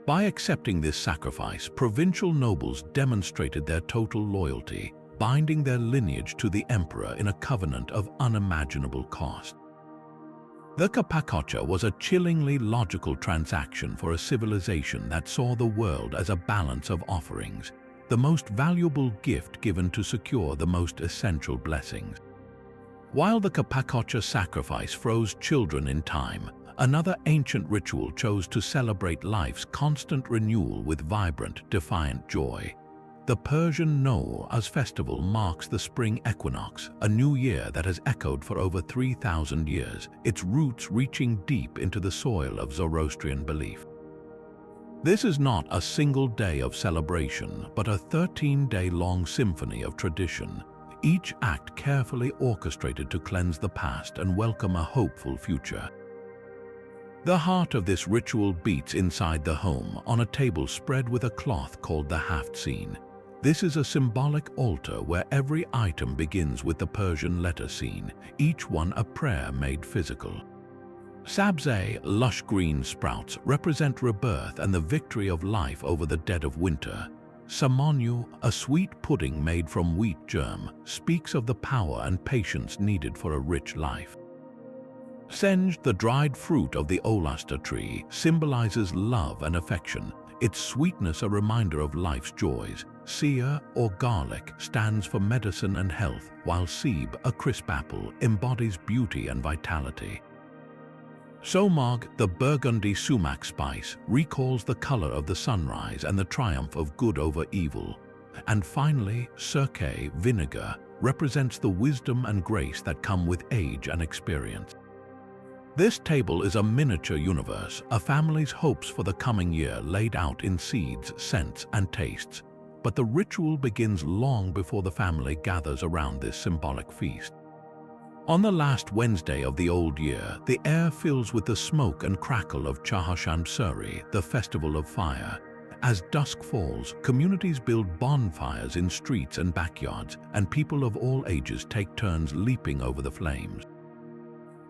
By accepting this sacrifice, provincial nobles demonstrated their total loyalty, binding their lineage to the emperor in a covenant of unimaginable cost. The Capacocha was a chillingly logical transaction for a civilization that saw the world as a balance of offerings, the most valuable gift given to secure the most essential blessings. While the Capacocha sacrifice froze children in time, another ancient ritual chose to celebrate life's constant renewal with vibrant, defiant joy. The Persian Nowruz festival marks the spring equinox, a new year that has echoed for over 3,000 years, its roots reaching deep into the soil of Zoroastrian belief. This is not a single day of celebration, but a 13-day-long symphony of tradition, each act carefully orchestrated to cleanse the past and welcome a hopeful future. The heart of this ritual beats inside the home, on a table spread with a cloth called the haft scene. This is a symbolic altar where every item begins with the Persian letter scene, each one a prayer made physical. Sabzeh, lush green sprouts, represent rebirth and the victory of life over the dead of winter. Samonyu, a sweet pudding made from wheat germ, speaks of the power and patience needed for a rich life. Senj, the dried fruit of the olaster tree, symbolizes love and affection, its sweetness a reminder of life's joys. Sia, or garlic, stands for medicine and health, while Seb, a crisp apple, embodies beauty and vitality. Somag, the burgundy sumac spice, recalls the color of the sunrise and the triumph of good over evil. And finally, Sirke, vinegar, represents the wisdom and grace that come with age and experience. This table is a miniature universe, a family's hopes for the coming year laid out in seeds, scents, and tastes. But the ritual begins long before the family gathers around this symbolic feast. On the last Wednesday of the old year, the air fills with the smoke and crackle of Chahashamsuri, the festival of fire. As dusk falls, communities build bonfires in streets and backyards, and people of all ages take turns leaping over the flames.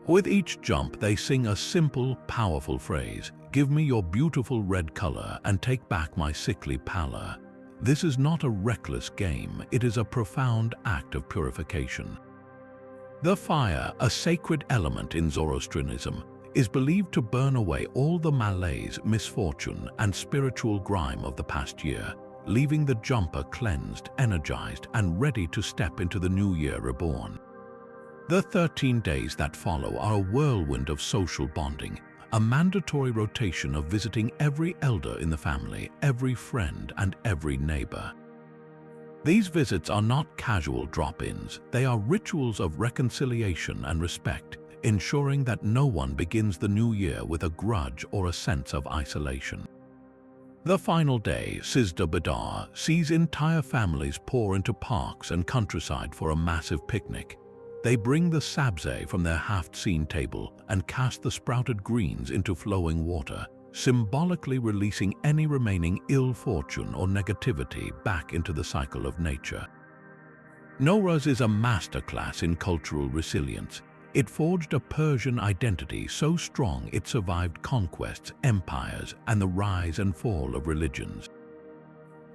With each jump, they sing a simple, powerful phrase, "Give me your beautiful red color and take back my sickly pallor." This is not a reckless game, it is a profound act of purification. The fire, a sacred element in Zoroastrianism, is believed to burn away all the malaise, misfortune, and spiritual grime of the past year, leaving the jumper cleansed, energized, and ready to step into the new year reborn. The 13 days that follow are a whirlwind of social bonding, a mandatory rotation of visiting every elder in the family, every friend, and every neighbor. These visits are not casual drop-ins, they are rituals of reconciliation and respect, ensuring that no one begins the new year with a grudge or a sense of isolation. The final day, Sizda Badar, sees entire families pour into parks and countryside for a massive picnic. They bring the sabze from their half-seen table and cast the sprouted greens into flowing water, symbolically releasing any remaining ill fortune or negativity back into the cycle of nature. Nowruz is a masterclass in cultural resilience. It forged a Persian identity so strong it survived conquests, empires, and the rise and fall of religions.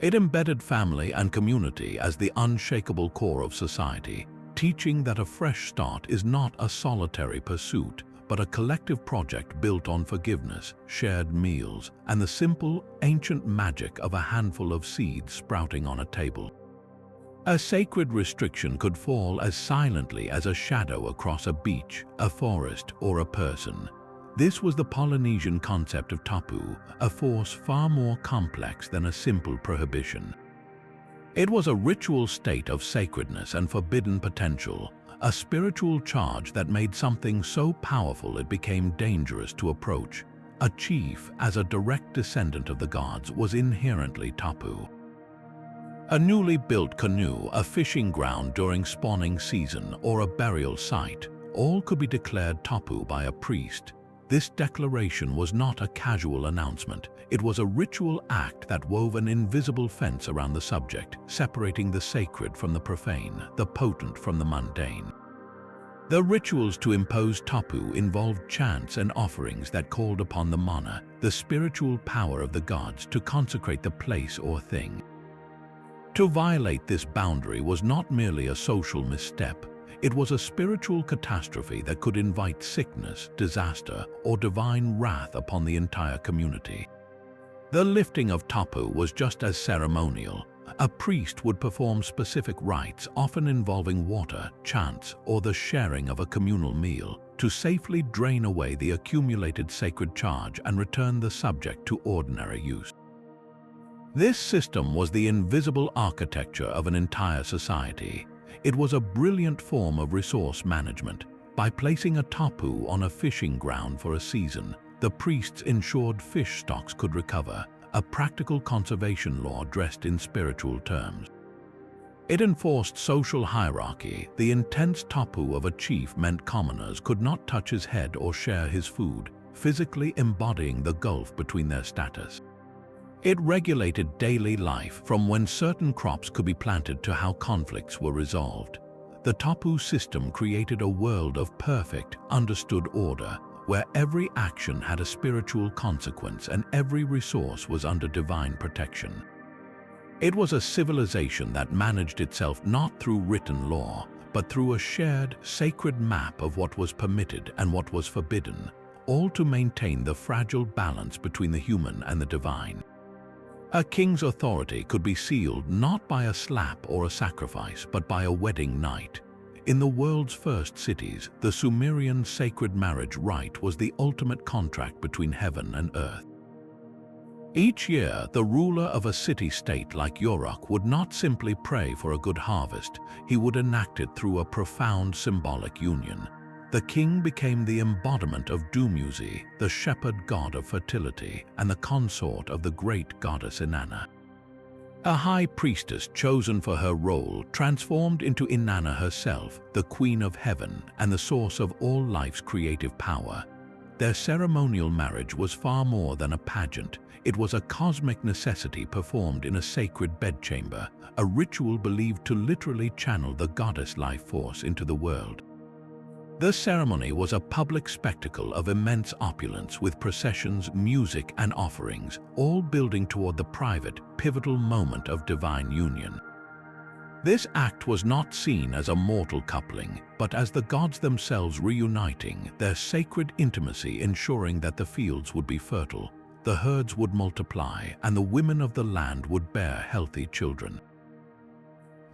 It embedded family and community as the unshakable core of society, teaching that a fresh start is not a solitary pursuit, but a collective project built on forgiveness, shared meals, and the simple, ancient magic of a handful of seeds sprouting on a table. A sacred restriction could fall as silently as a shadow across a beach, a forest, or a person. This was the Polynesian concept of tapu, a force far more complex than a simple prohibition. It was a ritual state of sacredness and forbidden potential, a spiritual charge that made something so powerful it became dangerous to approach. A chief, as a direct descendant of the gods, was inherently tapu. A newly built canoe, a fishing ground during spawning season, or a burial site, all could be declared tapu by a priest. This declaration was not a casual announcement. It was a ritual act that wove an invisible fence around the subject, separating the sacred from the profane, the potent from the mundane. The rituals to impose tapu involved chants and offerings that called upon the mana, the spiritual power of the gods, to consecrate the place or thing. To violate this boundary was not merely a social misstep, it was a spiritual catastrophe that could invite sickness, disaster, or divine wrath upon the entire community. The lifting of tapu was just as ceremonial. A priest would perform specific rites, often involving water, chants, or the sharing of a communal meal, to safely drain away the accumulated sacred charge and return the subject to ordinary use. This system was the invisible architecture of an entire society. It was a brilliant form of resource management. By placing a tapu on a fishing ground for a season, the priests ensured fish stocks could recover, a practical conservation law dressed in spiritual terms. It enforced social hierarchy. The intense tapu of a chief meant commoners could not touch his head or share his food, physically embodying the gulf between their status. It regulated daily life, from when certain crops could be planted to how conflicts were resolved. The tapu system created a world of perfect, understood order, where every action had a spiritual consequence and every resource was under divine protection. It was a civilization that managed itself not through written law, but through a shared, sacred map of what was permitted and what was forbidden, all to maintain the fragile balance between the human and the divine. A king's authority could be sealed not by a slap or a sacrifice, but by a wedding night. In the world's first cities, the Sumerian sacred marriage rite was the ultimate contract between heaven and earth. Each year, the ruler of a city-state like Yorok would not simply pray for a good harvest, he would enact it through a profound symbolic union. The king became the embodiment of Dumuzi, the shepherd god of fertility, and the consort of the great goddess Inanna. A high priestess chosen for her role transformed into Inanna herself, the queen of heaven and the source of all life's creative power. Their ceremonial marriage was far more than a pageant. It was a cosmic necessity performed in a sacred bedchamber, a ritual believed to literally channel the goddess life force into the world. The ceremony was a public spectacle of immense opulence, with processions, music, and offerings, all building toward the private, pivotal moment of divine union. This act was not seen as a mortal coupling, but as the gods themselves reuniting, their sacred intimacy ensuring that the fields would be fertile, the herds would multiply, and the women of the land would bear healthy children.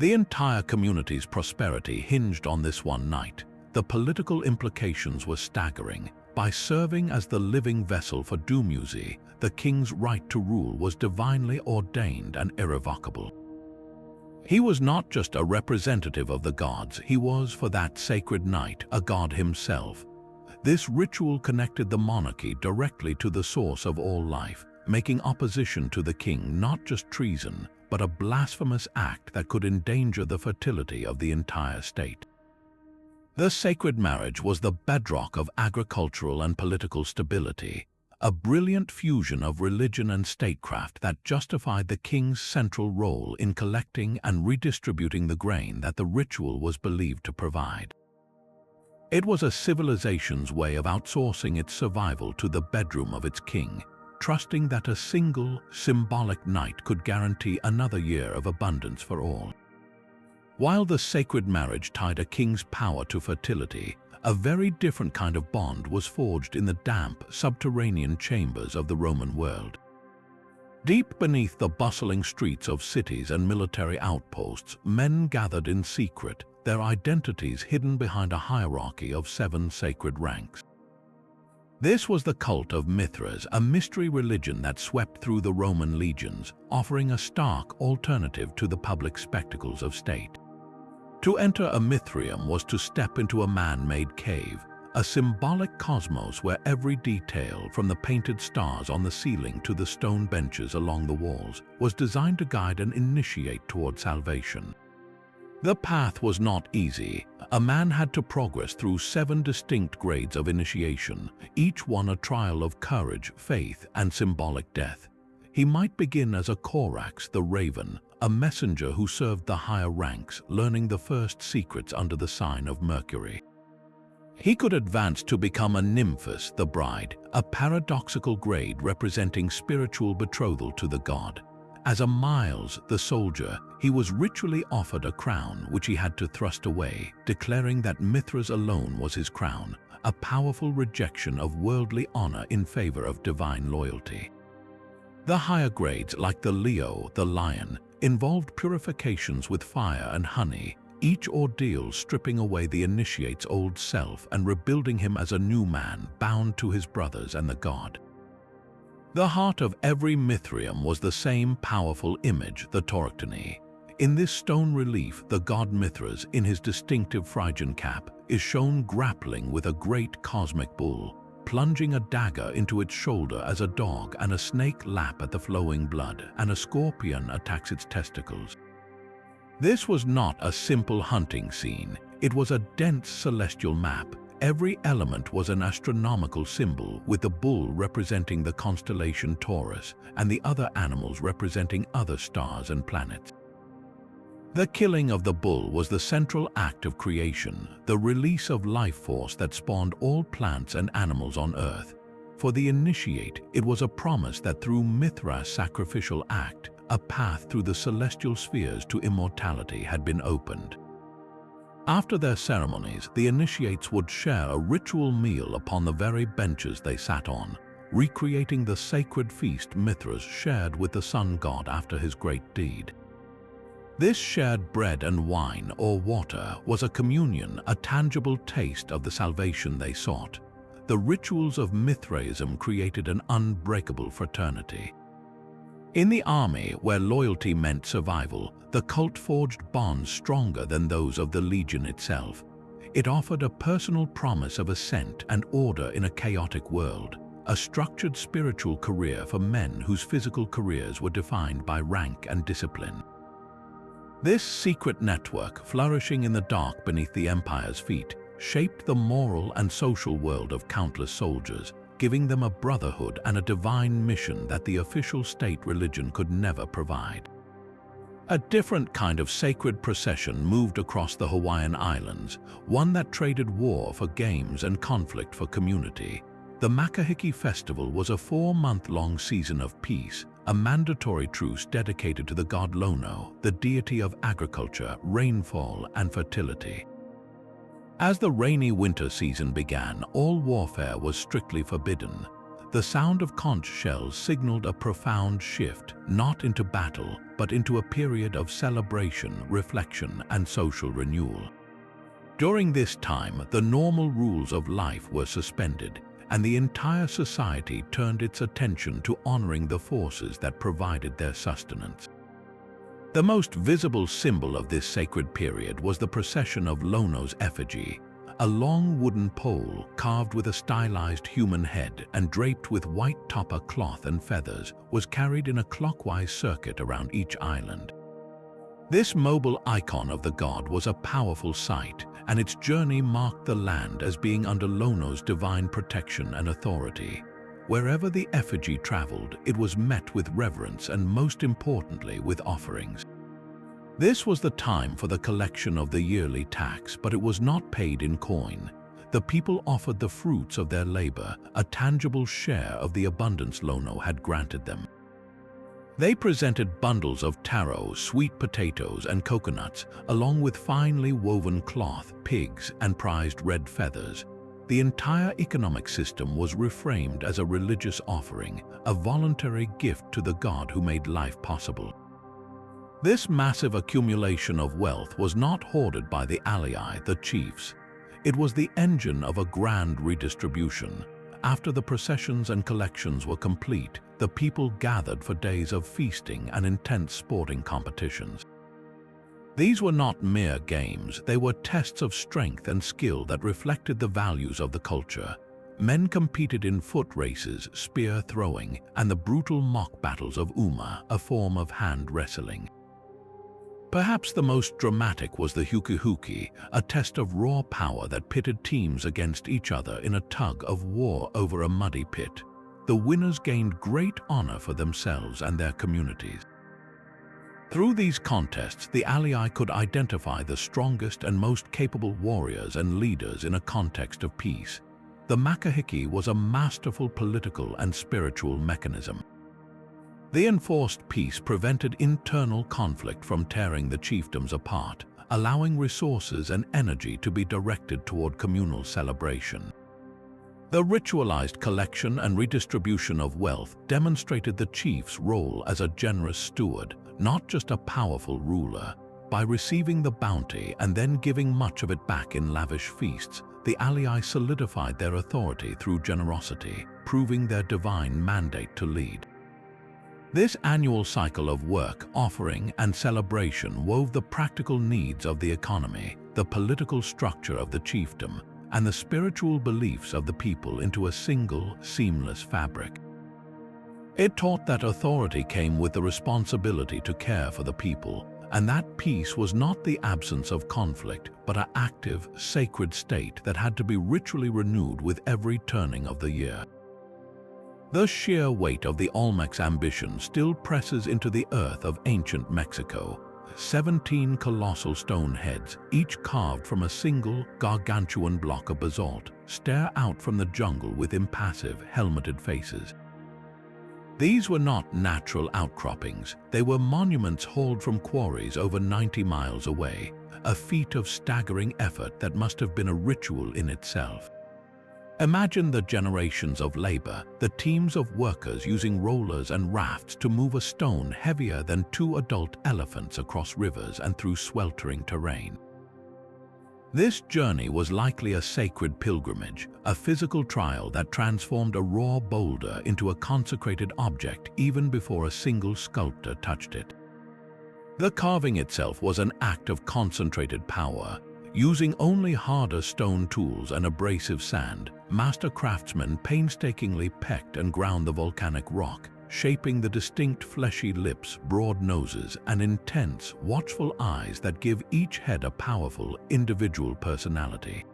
The entire community's prosperity hinged on this one night. The political implications were staggering. By serving as the living vessel for Dumuzi, the king's right to rule was divinely ordained and irrevocable. He was not just a representative of the gods, he was, for that sacred night, a god himself. This ritual connected the monarchy directly to the source of all life, making opposition to the king not just treason, but a blasphemous act that could endanger the fertility of the entire state. The sacred marriage was the bedrock of agricultural and political stability, a brilliant fusion of religion and statecraft that justified the king's central role in collecting and redistributing the grain that the ritual was believed to provide. It was a civilization's way of outsourcing its survival to the bedroom of its king, trusting that a single, symbolic night could guarantee another year of abundance for all. While the sacred marriage tied a king's power to fertility, a very different kind of bond was forged in the damp, subterranean chambers of the Roman world. Deep beneath the bustling streets of cities and military outposts, men gathered in secret, their identities hidden behind a hierarchy of 7 sacred ranks. This was the cult of Mithras, a mystery religion that swept through the Roman legions, offering a stark alternative to the public spectacles of state. To enter a Mithraeum was to step into a man-made cave, a symbolic cosmos where every detail, from the painted stars on the ceiling to the stone benches along the walls, was designed to guide and initiate toward salvation. The path was not easy. A man had to progress through 7 distinct grades of initiation, each one a trial of courage, faith, and symbolic death. He might begin as a Korax, the raven, a messenger who served the higher ranks, learning the first secrets under the sign of Mercury. He could advance to become a nymphus, the bride, a paradoxical grade representing spiritual betrothal to the god. As a Miles, the soldier, he was ritually offered a crown which he had to thrust away, declaring that Mithras alone was his crown, a powerful rejection of worldly honor in favor of divine loyalty. The higher grades, like the Leo, the lion, involved purifications with fire and honey, each ordeal stripping away the initiate's old self and rebuilding him as a new man bound to his brothers and the god. The heart of every Mithraeum was the same powerful image, the Tauroctony. In this stone relief, the god Mithras, in his distinctive Phrygian cap, is shown grappling with a great cosmic bull, plunging a dagger into its shoulder as a dog and a snake lap at the flowing blood, and a scorpion attacks its testicles. This was not a simple hunting scene. It was a dense celestial map. Every element was an astronomical symbol, with the bull representing the constellation Taurus and the other animals representing other stars and planets. The killing of the bull was the central act of creation, the release of life force that spawned all plants and animals on Earth. For the initiate, it was a promise that through Mithras' sacrificial act, a path through the celestial spheres to immortality had been opened. After their ceremonies, the initiates would share a ritual meal upon the very benches they sat on, recreating the sacred feast Mithras shared with the sun god after his great deed. This shared bread and wine, or water, was a communion, a tangible taste of the salvation they sought. The rituals of Mithraism created an unbreakable fraternity. In the army, where loyalty meant survival, the cult forged bonds stronger than those of the legion itself. It offered a personal promise of ascent and order in a chaotic world, a structured spiritual career for men whose physical careers were defined by rank and discipline. This secret network, flourishing in the dark beneath the empire's feet, shaped the moral and social world of countless soldiers, giving them a brotherhood and a divine mission that the official state religion could never provide. A different kind of sacred procession moved across the Hawaiian Islands, one that traded war for games and conflict for community. The Makahiki Festival was a 4-month-long season of peace, a mandatory truce dedicated to the god Lono, the deity of agriculture, rainfall, and fertility. As the rainy winter season began, all warfare was strictly forbidden. The sound of conch shells signaled a profound shift, not into battle, but into a period of celebration, reflection, and social renewal. During this time, the normal rules of life were suspended, and the entire society turned its attention to honoring the forces that provided their sustenance. The most visible symbol of this sacred period was the procession of Lono's effigy. A long wooden pole carved with a stylized human head and draped with white tapa cloth and feathers was carried in a clockwise circuit around each island. This mobile icon of the god was a powerful sight, and its journey marked the land as being under Lono's divine protection and authority. Wherever the effigy traveled, it was met with reverence and, most importantly, with offerings. This was the time for the collection of the yearly tax, but it was not paid in coin. The people offered the fruits of their labor, a tangible share of the abundance Lono had granted them. They presented bundles of taro, sweet potatoes, and coconuts, along with finely woven cloth, pigs, and prized red feathers. The entire economic system was reframed as a religious offering, a voluntary gift to the God who made life possible. This massive accumulation of wealth was not hoarded by the alii, the chiefs. It was the engine of a grand redistribution. After the processions and collections were complete, the people gathered for days of feasting and intense sporting competitions. These were not mere games, they were tests of strength and skill that reflected the values of the culture. Men competed in foot races, spear throwing, and the brutal mock battles of Uma, a form of hand wrestling. Perhaps the most dramatic was the huki-huki, a test of raw power that pitted teams against each other in a tug of war over a muddy pit. The winners gained great honor for themselves and their communities. Through these contests, the alii could identify the strongest and most capable warriors and leaders in a context of peace. The makahiki was a masterful political and spiritual mechanism. The enforced peace prevented internal conflict from tearing the chiefdoms apart, allowing resources and energy to be directed toward communal celebration. The ritualized collection and redistribution of wealth demonstrated the chief's role as a generous steward, not just a powerful ruler. By receiving the bounty and then giving much of it back in lavish feasts, the alii solidified their authority through generosity, proving their divine mandate to lead. This annual cycle of work, offering, and celebration wove the practical needs of the economy, the political structure of the chiefdom, and the spiritual beliefs of the people into a single, seamless fabric. It taught that authority came with the responsibility to care for the people, and that peace was not the absence of conflict, but an active, sacred state that had to be ritually renewed with every turning of the year. The sheer weight of the Olmec's ambition still presses into the earth of ancient Mexico. 17 colossal stone heads, each carved from a single gargantuan block of basalt, stare out from the jungle with impassive, helmeted faces. These were not natural outcroppings, they were monuments hauled from quarries over 90 miles away, a feat of staggering effort that must have been a ritual in itself. Imagine the generations of labor, the teams of workers using rollers and rafts to move a stone heavier than 2 adult elephants across rivers and through sweltering terrain. This journey was likely a sacred pilgrimage, a physical trial that transformed a raw boulder into a consecrated object even before a single sculptor touched it. The carving itself was an act of concentrated power. Using only harder stone tools and abrasive sand, master craftsmen painstakingly pecked and ground the volcanic rock, shaping the distinct fleshy lips, broad noses, and intense, watchful eyes that give each head a powerful, individual personality.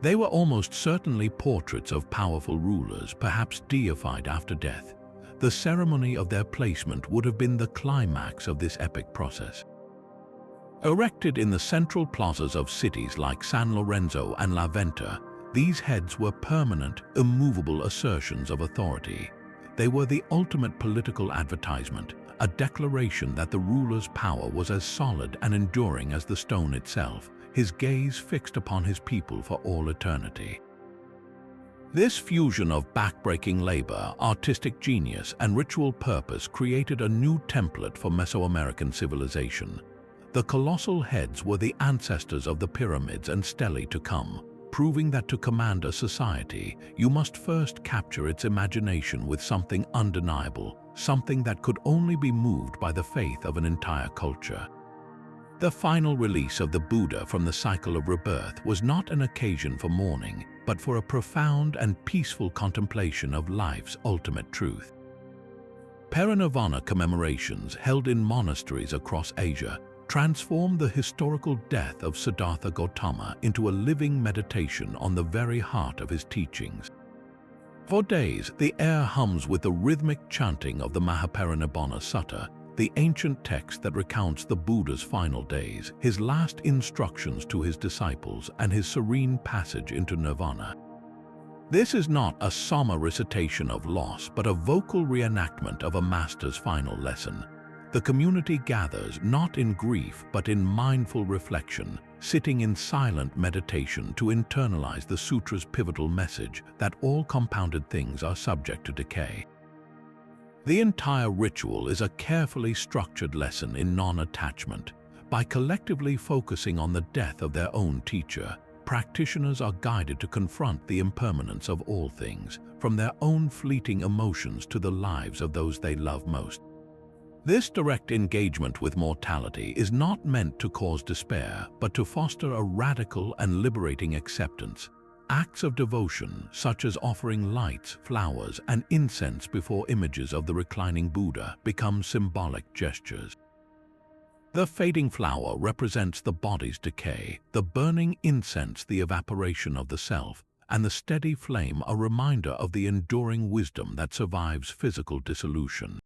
They were almost certainly portraits of powerful rulers, perhaps deified after death. The ceremony of their placement would have been the climax of this epic process. Erected in the central plazas of cities like San Lorenzo and La Venta, these heads were permanent, immovable assertions of authority. They were the ultimate political advertisement, a declaration that the ruler's power was as solid and enduring as the stone itself, his gaze fixed upon his people for all eternity. This fusion of backbreaking labor, artistic genius, and ritual purpose created a new template for Mesoamerican civilization. The colossal heads were the ancestors of the pyramids and stelae to come, proving that to command a society, you must first capture its imagination with something undeniable, something that could only be moved by the faith of an entire culture. The final release of the Buddha from the cycle of rebirth was not an occasion for mourning, but for a profound and peaceful contemplation of life's ultimate truth. Parinirvana commemorations held in monasteries across Asia transformed the historical death of Siddhartha Gautama into a living meditation on the very heart of his teachings. For days, the air hums with the rhythmic chanting of the Mahaparinibbana Sutta, the ancient text that recounts the Buddha's final days, his last instructions to his disciples, and his serene passage into nirvana. This is not a somber recitation of loss, but a vocal reenactment of a master's final lesson. The community gathers not in grief, but in mindful reflection, sitting in silent meditation to internalize the sutra's pivotal message that all compounded things are subject to decay. The entire ritual is a carefully structured lesson in non-attachment. By collectively focusing on the death of their own teacher, practitioners are guided to confront the impermanence of all things, from their own fleeting emotions to the lives of those they love most. This direct engagement with mortality is not meant to cause despair, but to foster a radical and liberating acceptance. Acts of devotion, such as offering lights, flowers, and incense before images of the reclining Buddha, become symbolic gestures. The fading flower represents the body's decay, the burning incense the evaporation of the self, and the steady flame a reminder of the enduring wisdom that survives physical dissolution.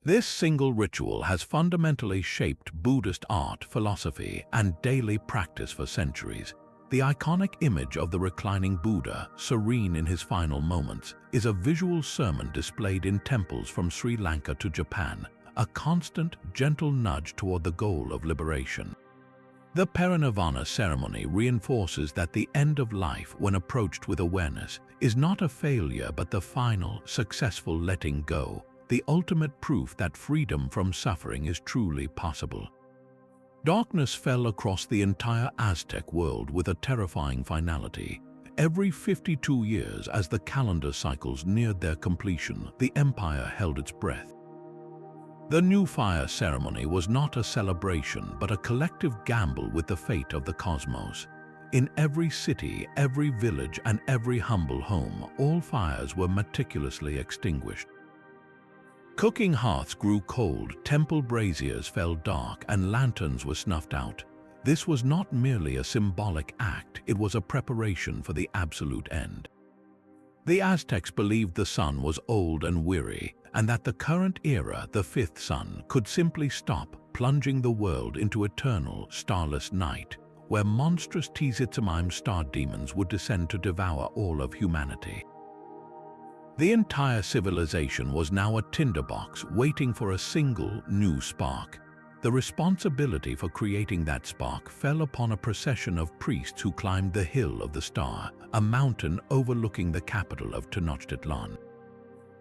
This single ritual has fundamentally shaped Buddhist art, philosophy, and daily practice for centuries. The iconic image of the reclining Buddha, serene in his final moments, is a visual sermon displayed in temples from Sri Lanka to Japan, a constant, gentle nudge toward the goal of liberation. The Parinirvana ceremony reinforces that the end of life, when approached with awareness, is not a failure but the final, successful letting go, the ultimate proof that freedom from suffering is truly possible. Darkness fell across the entire Aztec world with a terrifying finality. Every 52 years, as the calendar cycles neared their completion, the empire held its breath. The New Fire Ceremony was not a celebration, but a collective gamble with the fate of the cosmos. In every city, every village, and every humble home, all fires were meticulously extinguished. Cooking hearths grew cold, temple braziers fell dark, and lanterns were snuffed out. This was not merely a symbolic act, it was a preparation for the absolute end. The Aztecs believed the sun was old and weary, and that the current era, the fifth sun, could simply stop, plunging the world into eternal, starless night, where monstrous Tzimime star demons would descend to devour all of humanity. The entire civilization was now a tinderbox waiting for a single new spark. The responsibility for creating that spark fell upon a procession of priests who climbed the Hill of the Star, a mountain overlooking the capital of Tenochtitlan.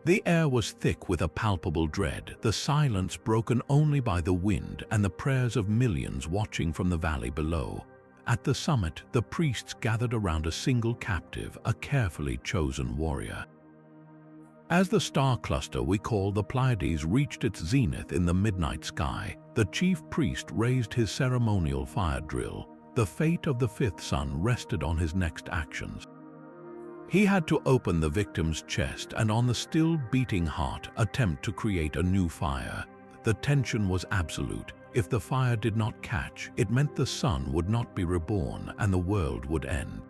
The air was thick with a palpable dread, the silence broken only by the wind and the prayers of millions watching from the valley below. At the summit, the priests gathered around a single captive, a carefully chosen warrior. As the star cluster we call the Pleiades reached its zenith in the midnight sky, the chief priest raised his ceremonial fire drill. The fate of the fifth sun rested on his next actions. He had to open the victim's chest and, on the still beating heart, attempt to create a new fire. The tension was absolute. If the fire did not catch, it meant the sun would not be reborn and the world would end.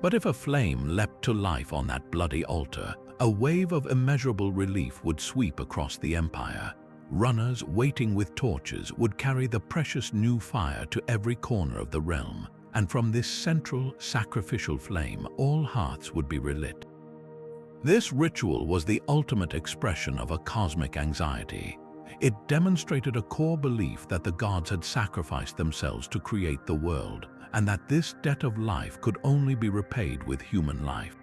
But if a flame leapt to life on that bloody altar, a wave of immeasurable relief would sweep across the empire. Runners waiting with torches would carry the precious new fire to every corner of the realm, and from this central, sacrificial flame, all hearts would be relit. This ritual was the ultimate expression of a cosmic anxiety. It demonstrated a core belief that the gods had sacrificed themselves to create the world, and that this debt of life could only be repaid with human life.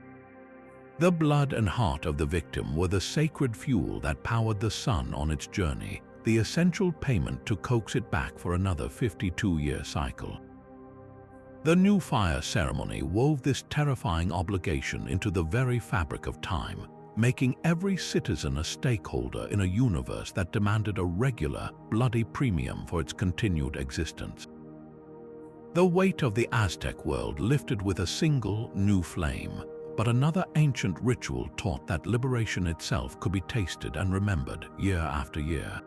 The blood and heart of the victim were the sacred fuel that powered the sun on its journey, the essential payment to coax it back for another 52-year cycle. The New Fire Ceremony wove this terrifying obligation into the very fabric of time, making every citizen a stakeholder in a universe that demanded a regular, bloody premium for its continued existence. The weight of the Aztec world lifted with a single new flame, but another ancient ritual taught that liberation itself could be tasted and remembered year after year.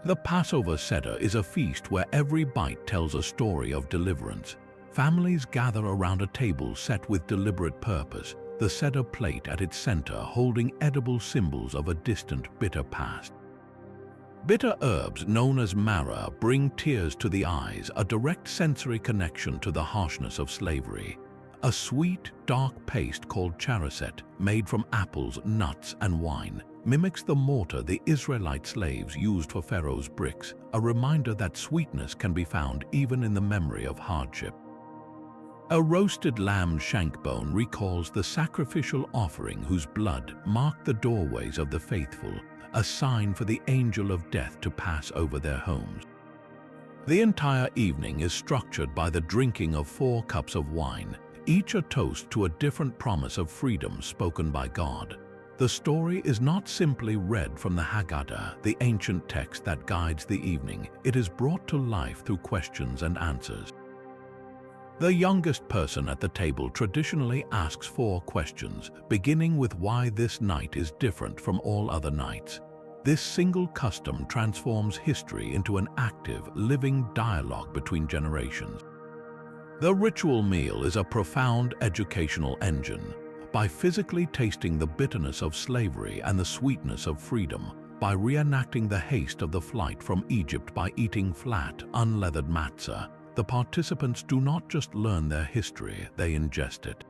The Passover Seder is a feast where every bite tells a story of deliverance. Families gather around a table set with deliberate purpose, the Seder plate at its center holding edible symbols of a distant, bitter past. Bitter herbs known as maror bring tears to the eyes, a direct sensory connection to the harshness of slavery. A sweet, dark paste called charoset, made from apples, nuts, and wine, mimics the mortar the Israelite slaves used for Pharaoh's bricks, a reminder that sweetness can be found even in the memory of hardship. A roasted lamb shank bone recalls the sacrificial offering whose blood marked the doorways of the faithful, a sign for the angel of death to pass over their homes. The entire evening is structured by the drinking of 4 cups of wine, each a toast to a different promise of freedom spoken by God. The story is not simply read from the Haggadah, the ancient text that guides the evening. It is brought to life through questions and answers. The youngest person at the table traditionally asks 4 questions, beginning with why this night is different from all other nights. This single custom transforms history into an active, living dialogue between generations. The ritual meal is a profound educational engine. By physically tasting the bitterness of slavery and the sweetness of freedom, by reenacting the haste of the flight from Egypt by eating flat, unleathered matzah, the participants do not just learn their history, they ingest it.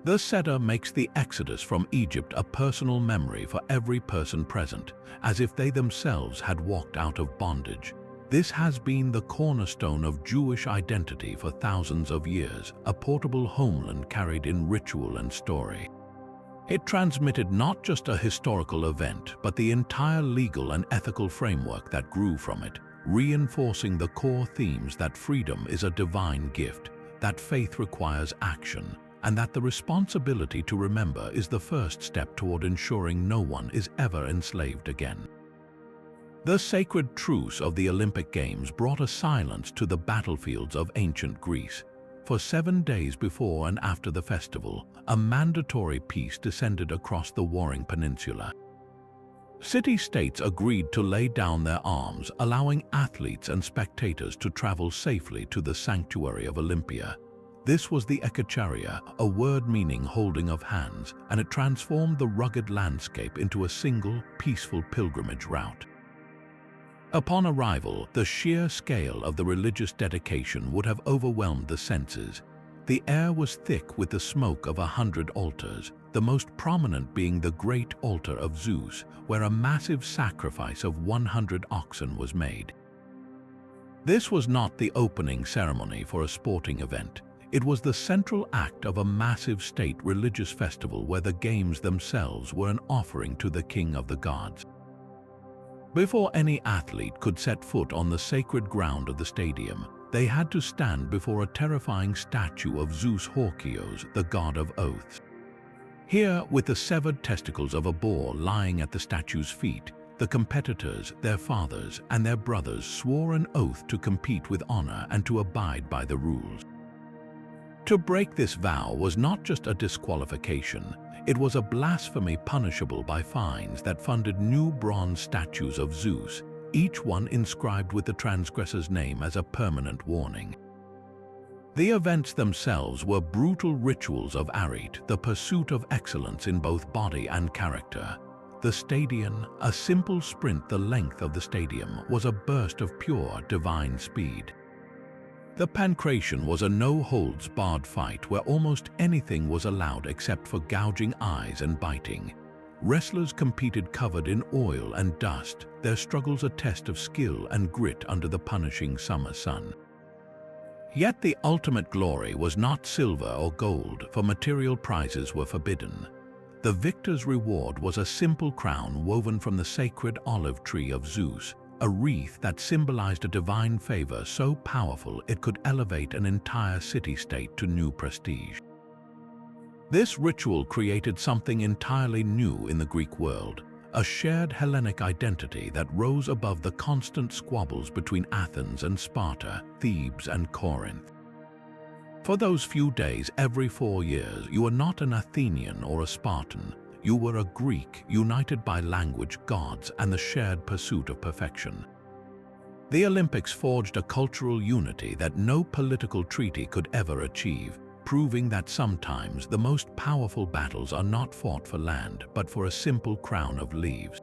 The Seder makes the exodus from Egypt a personal memory for every person present, as if they themselves had walked out of bondage. This has been the cornerstone of Jewish identity for thousands of years, a portable homeland carried in ritual and story. It transmitted not just a historical event, but the entire legal and ethical framework that grew from it, reinforcing the core themes that freedom is a divine gift, that faith requires action, and that the responsibility to remember is the first step toward ensuring no one is ever enslaved again. The sacred truce of the Olympic Games brought a silence to the battlefields of ancient Greece. For 7 days before and after the festival, a mandatory peace descended across the warring peninsula. City-states agreed to lay down their arms, allowing athletes and spectators to travel safely to the sanctuary of Olympia. This was the Ekacharia, a word meaning holding of hands, and it transformed the rugged landscape into a single, peaceful pilgrimage route. Upon arrival, the sheer scale of the religious dedication would have overwhelmed the senses. The air was thick with the smoke of 100 altars, the most prominent being the great altar of Zeus, where a massive sacrifice of 100 oxen was made. This was not the opening ceremony for a sporting event. It was the central act of a massive state religious festival where the games themselves were an offering to the king of the gods. Before any athlete could set foot on the sacred ground of the stadium, they had to stand before a terrifying statue of Zeus Horkios, the god of oaths. Here, with the severed testicles of a boar lying at the statue's feet, the competitors, their fathers, and their brothers swore an oath to compete with honor and to abide by the rules. To break this vow was not just a disqualification, it was a blasphemy punishable by fines that funded new bronze statues of Zeus, each one inscribed with the transgressor's name as a permanent warning. The events themselves were brutal rituals of arete, the pursuit of excellence in both body and character. The stadion, a simple sprint the length of the stadium, was a burst of pure divine speed. The pancration was a no-holds-barred fight where almost anything was allowed except for gouging eyes and biting. Wrestlers competed covered in oil and dust, their struggles a test of skill and grit under the punishing summer sun. Yet the ultimate glory was not silver or gold, for material prizes were forbidden. The victor's reward was a simple crown woven from the sacred olive tree of Zeus, a wreath that symbolized a divine favor so powerful it could elevate an entire city-state to new prestige. This ritual created something entirely new in the Greek world, a shared Hellenic identity that rose above the constant squabbles between Athens and Sparta, Thebes and Corinth. For those few days every 4 years, you were not an Athenian or a Spartan. You were a Greek, united by language, gods, and the shared pursuit of perfection. The Olympics forged a cultural unity that no political treaty could ever achieve, proving that sometimes the most powerful battles are not fought for land, but for a simple crown of leaves.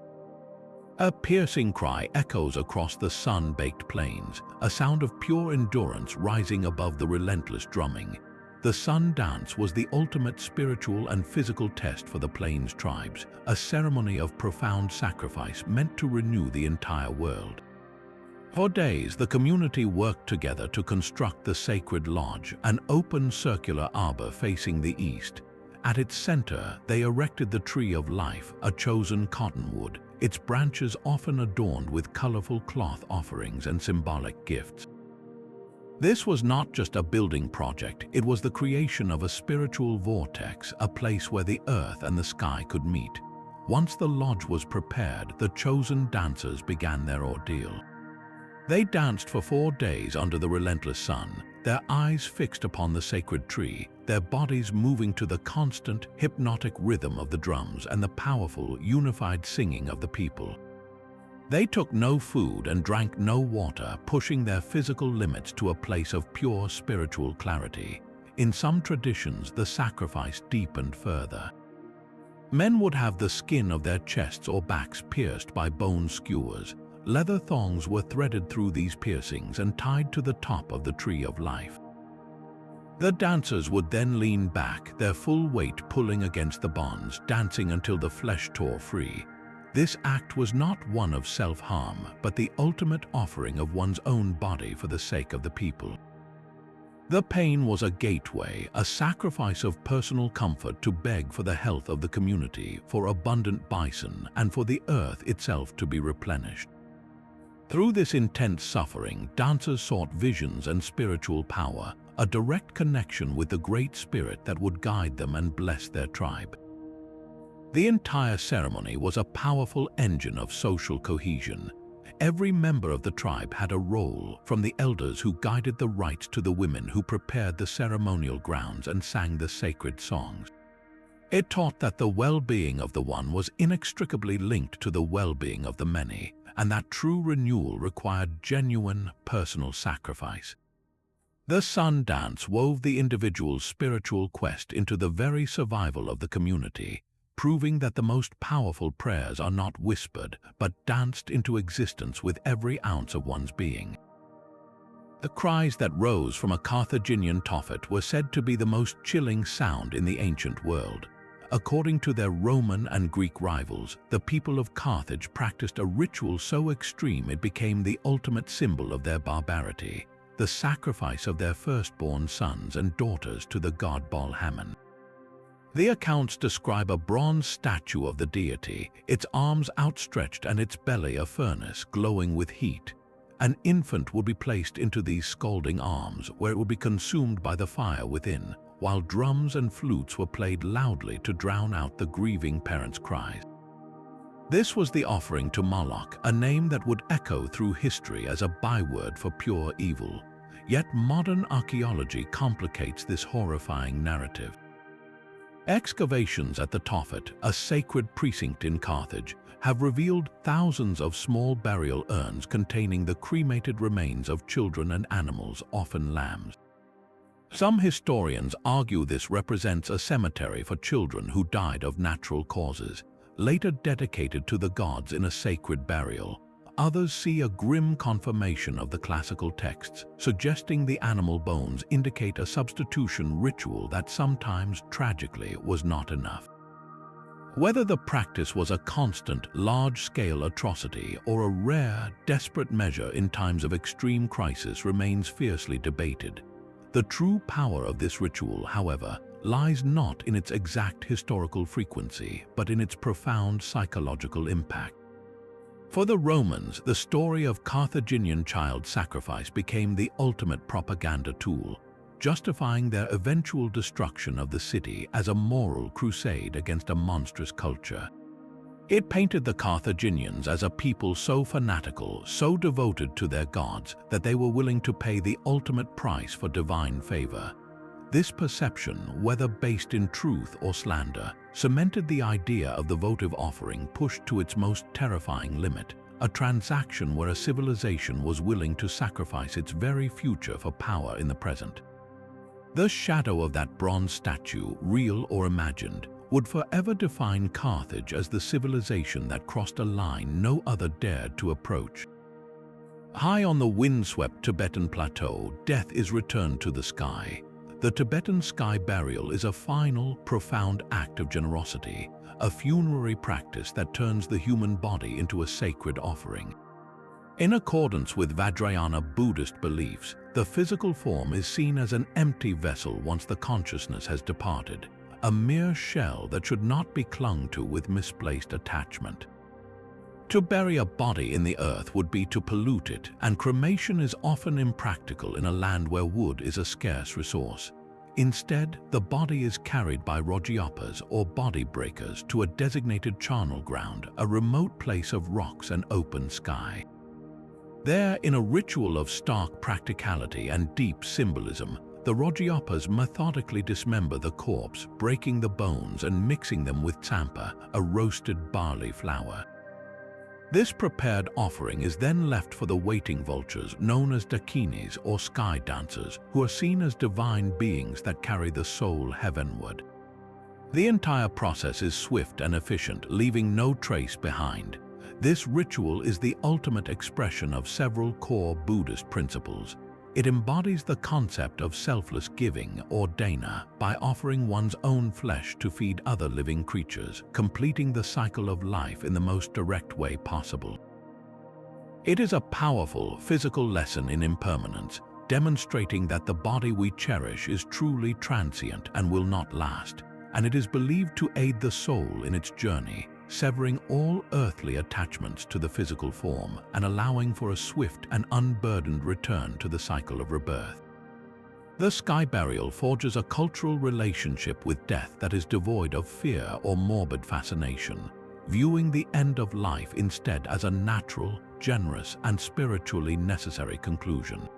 A piercing cry echoes across the sun-baked plains, a sound of pure endurance rising above the relentless drumming. The sun dance was the ultimate spiritual and physical test for the plains tribes, a ceremony of profound sacrifice meant to renew the entire world. For days, the community worked together to construct the sacred lodge, an open circular arbor facing the east. At its center, they erected the tree of life, a chosen cottonwood, its branches often adorned with colorful cloth offerings and symbolic gifts. This was not just a building project, it was the creation of a spiritual vortex, a place where the earth and the sky could meet. Once the lodge was prepared, the chosen dancers began their ordeal. They danced for 4 days under the relentless sun, their eyes fixed upon the sacred tree, their bodies moving to the constant, hypnotic rhythm of the drums and the powerful, unified singing of the people. They took no food and drank no water, pushing their physical limits to a place of pure spiritual clarity. In some traditions, the sacrifice deepened further. Men would have the skin of their chests or backs pierced by bone skewers. Leather thongs were threaded through these piercings and tied to the top of the tree of life. The dancers would then lean back, their full weight pulling against the bonds, dancing until the flesh tore free. This act was not one of self-harm, but the ultimate offering of one's own body for the sake of the people. The pain was a gateway, a sacrifice of personal comfort to beg for the health of the community, for abundant bison, and for the earth itself to be replenished. Through this intense suffering, dancers sought visions and spiritual power, a direct connection with the Great Spirit that would guide them and bless their tribe. The entire ceremony was a powerful engine of social cohesion. Every member of the tribe had a role, from the elders who guided the rites to the women who prepared the ceremonial grounds and sang the sacred songs. It taught that the well-being of the one was inextricably linked to the well-being of the many, and that true renewal required genuine, personal sacrifice. The sun dance wove the individual's spiritual quest into the very survival of the community, proving that the most powerful prayers are not whispered, but danced into existence with every ounce of one's being. The cries that rose from a Carthaginian Tophet were said to be the most chilling sound in the ancient world. According to their Roman and Greek rivals, the people of Carthage practiced a ritual so extreme it became the ultimate symbol of their barbarity, the sacrifice of their firstborn sons and daughters to the god Baal-Hamon. The accounts describe a bronze statue of the deity, its arms outstretched and its belly a furnace glowing with heat. An infant would be placed into these scalding arms, where it would be consumed by the fire within, while drums and flutes were played loudly to drown out the grieving parents' cries. This was the offering to Moloch, a name that would echo through history as a byword for pure evil. Yet modern archaeology complicates this horrifying narrative. Excavations at the Tophet, a sacred precinct in Carthage, have revealed thousands of small burial urns containing the cremated remains of children and animals, often lambs. Some historians argue this represents a cemetery for children who died of natural causes, later dedicated to the gods in a sacred burial. Others see a grim confirmation of the classical texts, suggesting the animal bones indicate a substitution ritual that sometimes, tragically, was not enough. Whether the practice was a constant, large-scale atrocity or a rare, desperate measure in times of extreme crisis remains fiercely debated. The true power of this ritual, however, lies not in its exact historical frequency, but in its profound psychological impact. For the Romans, the story of Carthaginian child sacrifice became the ultimate propaganda tool, justifying their eventual destruction of the city as a moral crusade against a monstrous culture. It painted the Carthaginians as a people so fanatical, so devoted to their gods, that they were willing to pay the ultimate price for divine favor. This perception, whether based in truth or slander, cemented the idea of the votive offering pushed to its most terrifying limit, a transaction where a civilization was willing to sacrifice its very future for power in the present. The shadow of that bronze statue, real or imagined, would forever define Carthage as the civilization that crossed a line no other dared to approach. High on the windswept Tibetan plateau, death is returned to the sky. The Tibetan sky burial is a final, profound act of generosity, a funerary practice that turns the human body into a sacred offering. In accordance with Vajrayana Buddhist beliefs, the physical form is seen as an empty vessel once the consciousness has departed, a mere shell that should not be clung to with misplaced attachment. To bury a body in the earth would be to pollute it, and cremation is often impractical in a land where wood is a scarce resource. Instead, the body is carried by Rogyapas or body breakers to a designated charnel ground, a remote place of rocks and open sky. There, in a ritual of stark practicality and deep symbolism, the Rogyapas methodically dismember the corpse, breaking the bones and mixing them with tsampa, a roasted barley flour. This prepared offering is then left for the waiting vultures known as dakinis or sky dancers, who are seen as divine beings that carry the soul heavenward. The entire process is swift and efficient, leaving no trace behind. This ritual is the ultimate expression of several core Buddhist principles. It embodies the concept of selfless giving, or dana, by offering one's own flesh to feed other living creatures, completing the cycle of life in the most direct way possible. It is a powerful physical lesson in impermanence, demonstrating that the body we cherish is truly transient and will not last, and it is believed to aid the soul in its journey, severing all earthly attachments to the physical form and allowing for a swift and unburdened return to the cycle of rebirth. The sky burial forges a cultural relationship with death that is devoid of fear or morbid fascination, viewing the end of life instead as a natural, generous, and spiritually necessary conclusion.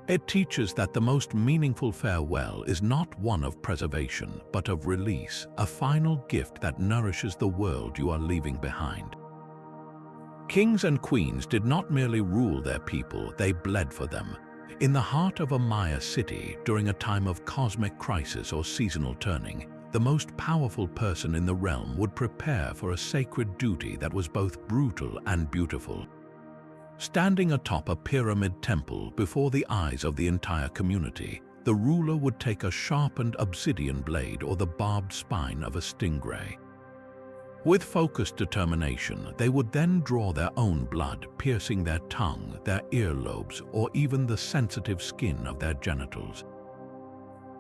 It teaches that the most meaningful farewell is not one of preservation, but of release, a final gift that nourishes the world you are leaving behind. Kings and queens did not merely rule their people, they bled for them. In the heart of a Maya city, during a time of cosmic crisis or seasonal turning, the most powerful person in the realm would prepare for a sacred duty that was both brutal and beautiful. Standing atop a pyramid temple before the eyes of the entire community, the ruler would take a sharpened obsidian blade or the barbed spine of a stingray. With focused determination, they would then draw their own blood, piercing their tongue, their earlobes, or even the sensitive skin of their genitals.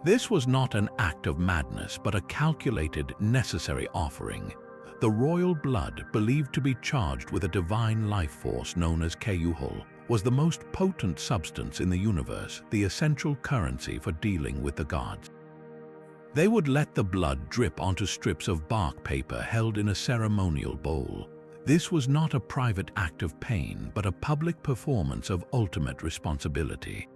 This was not an act of madness, but a calculated, necessary offering. The royal blood, believed to be charged with a divine life force known as Keyuhol, was the most potent substance in the universe, the essential currency for dealing with the gods. They would let the blood drip onto strips of bark paper held in a ceremonial bowl. This was not a private act of pain, but a public performance of ultimate responsibility.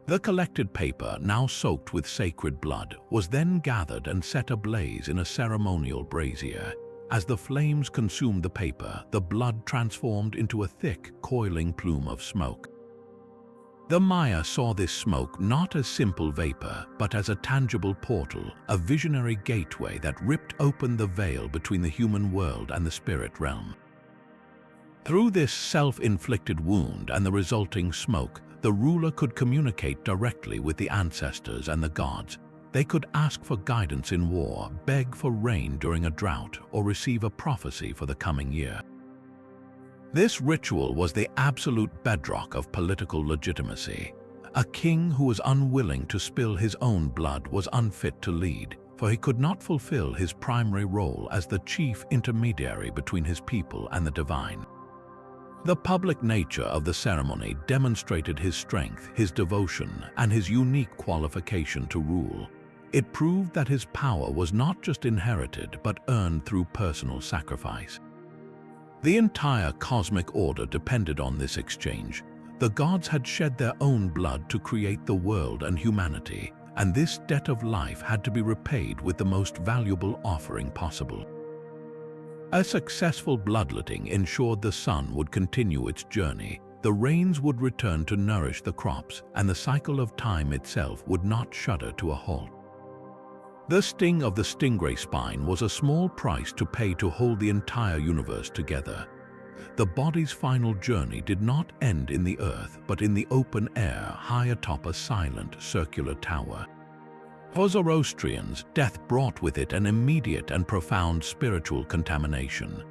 The collected paper, now soaked with sacred blood, was then gathered and set ablaze in a ceremonial brazier. As the flames consumed the paper, the blood transformed into a thick, coiling plume of smoke. The Maya saw this smoke not as simple vapor, but as a tangible portal, a visionary gateway that ripped open the veil between the human world and the spirit realm. Through this self-inflicted wound and the resulting smoke, the ruler could communicate directly with the ancestors and the gods. They could ask for guidance in war, beg for rain during a drought, or receive a prophecy for the coming year. This ritual was the absolute bedrock of political legitimacy. A king who was unwilling to spill his own blood was unfit to lead, for he could not fulfill his primary role as the chief intermediary between his people and the divine. The public nature of the ceremony demonstrated his strength, his devotion, and his unique qualification to rule. It proved that his power was not just inherited, but earned through personal sacrifice. The entire cosmic order depended on this exchange. The gods had shed their own blood to create the world and humanity, and this debt of life had to be repaid with the most valuable offering possible. A successful bloodletting ensured the sun would continue its journey, the rains would return to nourish the crops, and the cycle of time itself would not shudder to a halt. The sting of the stingray spine was a small price to pay to hold the entire universe together. The body's final journey did not end in the earth, but in the open air high atop a silent, circular tower. For Zoroastrians, death brought with it an immediate and profound spiritual contamination.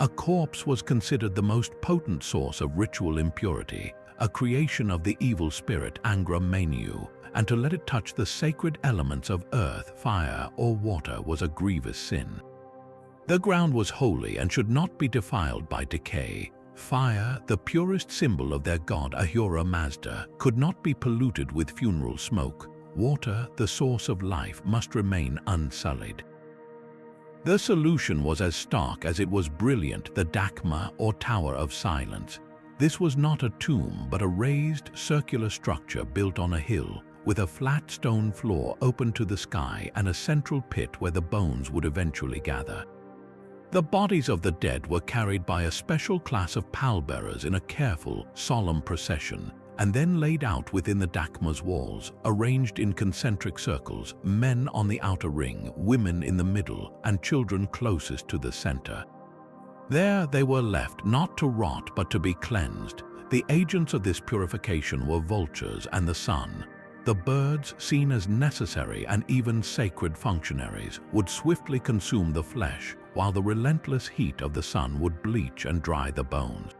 A corpse was considered the most potent source of ritual impurity, a creation of the evil spirit Angra Mainyu, and to let it touch the sacred elements of earth, fire, or water was a grievous sin. The ground was holy and should not be defiled by decay. Fire, the purest symbol of their god Ahura Mazda, could not be polluted with funeral smoke. Water, the source of life, must remain unsullied. The solution was as stark as it was brilliant: the Dakma, or Tower of Silence. This was not a tomb, but a raised, circular structure built on a hill, with a flat stone floor open to the sky and a central pit where the bones would eventually gather. The bodies of the dead were carried by a special class of pallbearers in a careful, solemn procession, and then laid out within the Dakma's walls, arranged in concentric circles, men on the outer ring, women in the middle, and children closest to the center. There they were left, not to rot but to be cleansed. The agents of this purification were vultures and the sun. The birds, seen as necessary and even sacred functionaries, would swiftly consume the flesh, while the relentless heat of the sun would bleach and dry the bones.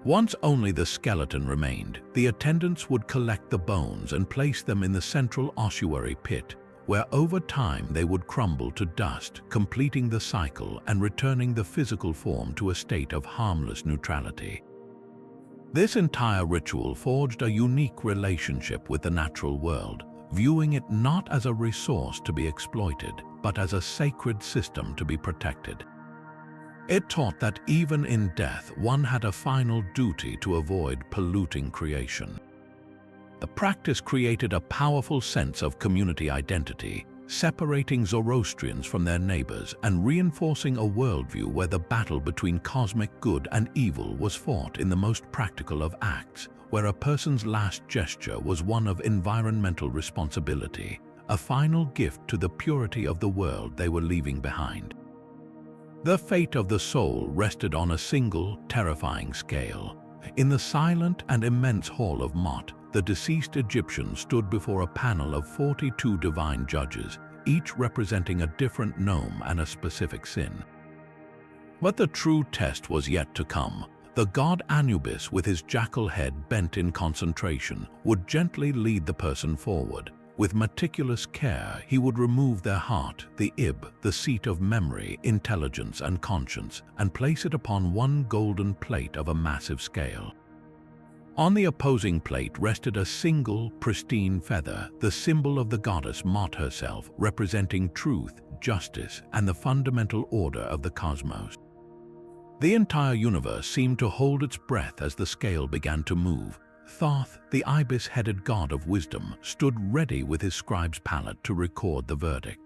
Once only the skeleton remained, the attendants would collect the bones and place them in the central ossuary pit, where over time they would crumble to dust, completing the cycle and returning the physical form to a state of harmless neutrality. This entire ritual forged a unique relationship with the natural world, viewing it not as a resource to be exploited, but as a sacred system to be protected. It taught that even in death, one had a final duty to avoid polluting creation. The practice created a powerful sense of community identity, separating Zoroastrians from their neighbors and reinforcing a worldview where the battle between cosmic good and evil was fought in the most practical of acts, where a person's last gesture was one of environmental responsibility, a final gift to the purity of the world they were leaving behind. The fate of the soul rested on a single, terrifying scale. In the silent and immense hall of Mot, the deceased Egyptian stood before a panel of 42 divine judges, each representing a different nome and a specific sin. But the true test was yet to come. The god Anubis, with his jackal head bent in concentration, would gently lead the person forward. With meticulous care, he would remove their heart, the Ib, the seat of memory, intelligence, and conscience, and place it upon one golden plate of a massive scale. On the opposing plate rested a single, pristine feather, the symbol of the goddess Mot herself, representing truth, justice, and the fundamental order of the cosmos. The entire universe seemed to hold its breath as the scale began to move. Thoth, the ibis-headed god of wisdom, stood ready with his scribe's palette to record the verdict.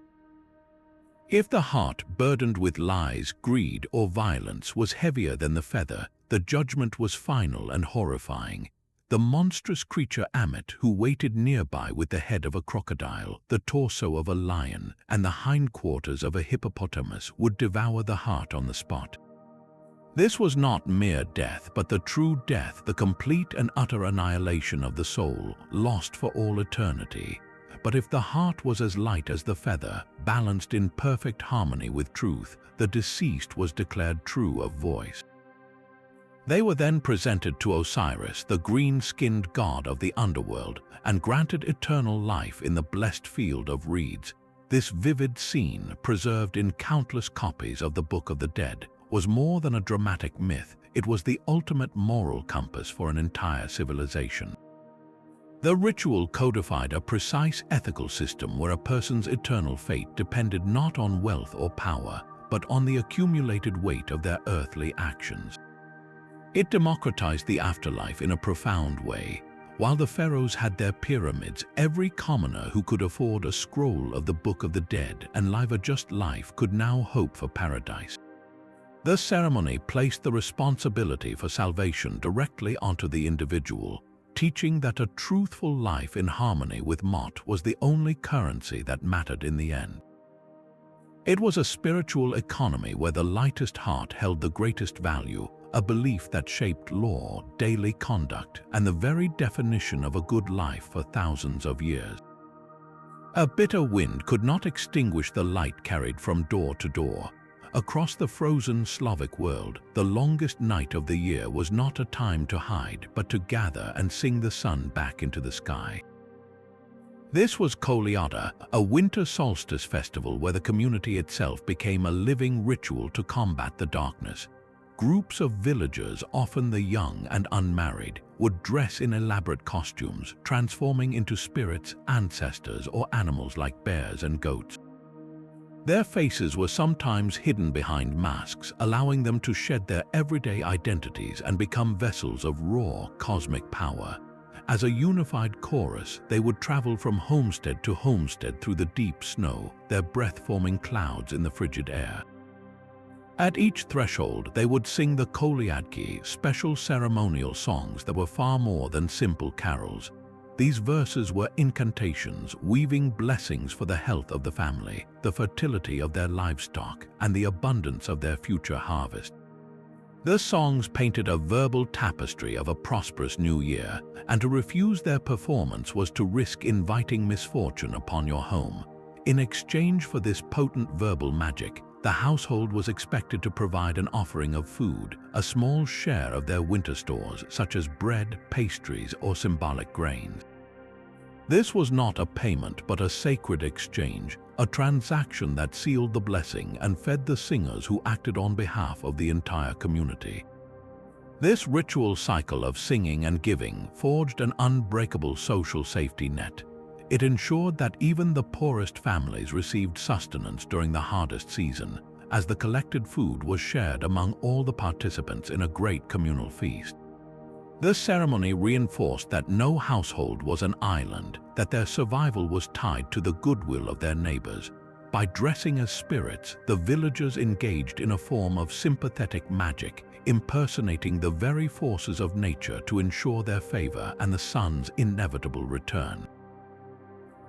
If the heart, burdened with lies, greed, or violence, was heavier than the feather, the judgment was final and horrifying. The monstrous creature Ammit, who waited nearby with the head of a crocodile, the torso of a lion, and the hindquarters of a hippopotamus, would devour the heart on the spot. This was not mere death, but the true death, the complete and utter annihilation of the soul, lost for all eternity. But if the heart was as light as the feather, balanced in perfect harmony with truth, the deceased was declared true of voice. They were then presented to Osiris, the green-skinned god of the underworld, and granted eternal life in the blessed field of reeds. This vivid scene, preserved in countless copies of the Book of the Dead, was more than a dramatic myth. It was the ultimate moral compass for an entire civilization. The ritual codified a precise ethical system where a person's eternal fate depended not on wealth or power, but on the accumulated weight of their earthly actions. It democratized the afterlife in a profound way. While the pharaohs had their pyramids, every commoner who could afford a scroll of the Book of the Dead and live a just life could now hope for paradise. The ceremony placed the responsibility for salvation directly onto the individual, teaching that a truthful life in harmony with Mot was the only currency that mattered in the end. It was a spiritual economy where the lightest heart held the greatest value, a belief that shaped law, daily conduct, and the very definition of a good life for thousands of years. A bitter wind could not extinguish the light carried from door to door. Across the frozen Slavic world, the longest night of the year was not a time to hide, but to gather and sing the sun back into the sky. This was Kolyada, a winter solstice festival where the community itself became a living ritual to combat the darkness. Groups of villagers, often the young and unmarried, would dress in elaborate costumes, transforming into spirits, ancestors, or animals like bears and goats. Their faces were sometimes hidden behind masks, allowing them to shed their everyday identities and become vessels of raw, cosmic power. As a unified chorus, they would travel from homestead to homestead through the deep snow, their breath forming clouds in the frigid air. At each threshold, they would sing the Kolyadki, special ceremonial songs that were far more than simple carols. These verses were incantations, weaving blessings for the health of the family, the fertility of their livestock, and the abundance of their future harvest. The songs painted a verbal tapestry of a prosperous new year, and to refuse their performance was to risk inviting misfortune upon your home. In exchange for this potent verbal magic, the household was expected to provide an offering of food, a small share of their winter stores, such as bread, pastries, or symbolic grains. This was not a payment but a sacred exchange, a transaction that sealed the blessing and fed the singers who acted on behalf of the entire community. This ritual cycle of singing and giving forged an unbreakable social safety net. It ensured that even the poorest families received sustenance during the hardest season, as the collected food was shared among all the participants in a great communal feast. The ceremony reinforced that no household was an island, that their survival was tied to the goodwill of their neighbors. By dressing as spirits, the villagers engaged in a form of sympathetic magic, impersonating the very forces of nature to ensure their favor and the sun's inevitable return.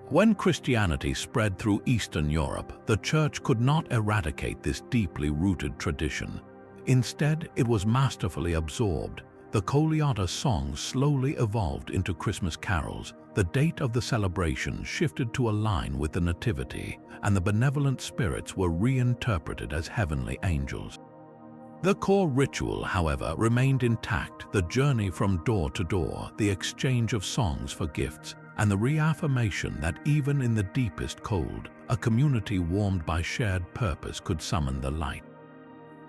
When Christianity spread through Eastern Europe, the Church could not eradicate this deeply rooted tradition. Instead, it was masterfully absorbed. The Kolyada songs slowly evolved into Christmas carols. The date of the celebration shifted to align with the Nativity, and the benevolent spirits were reinterpreted as heavenly angels. The core ritual, however, remained intact: the journey from door to door, the exchange of songs for gifts, and the reaffirmation that even in the deepest cold, a community warmed by shared purpose could summon the light.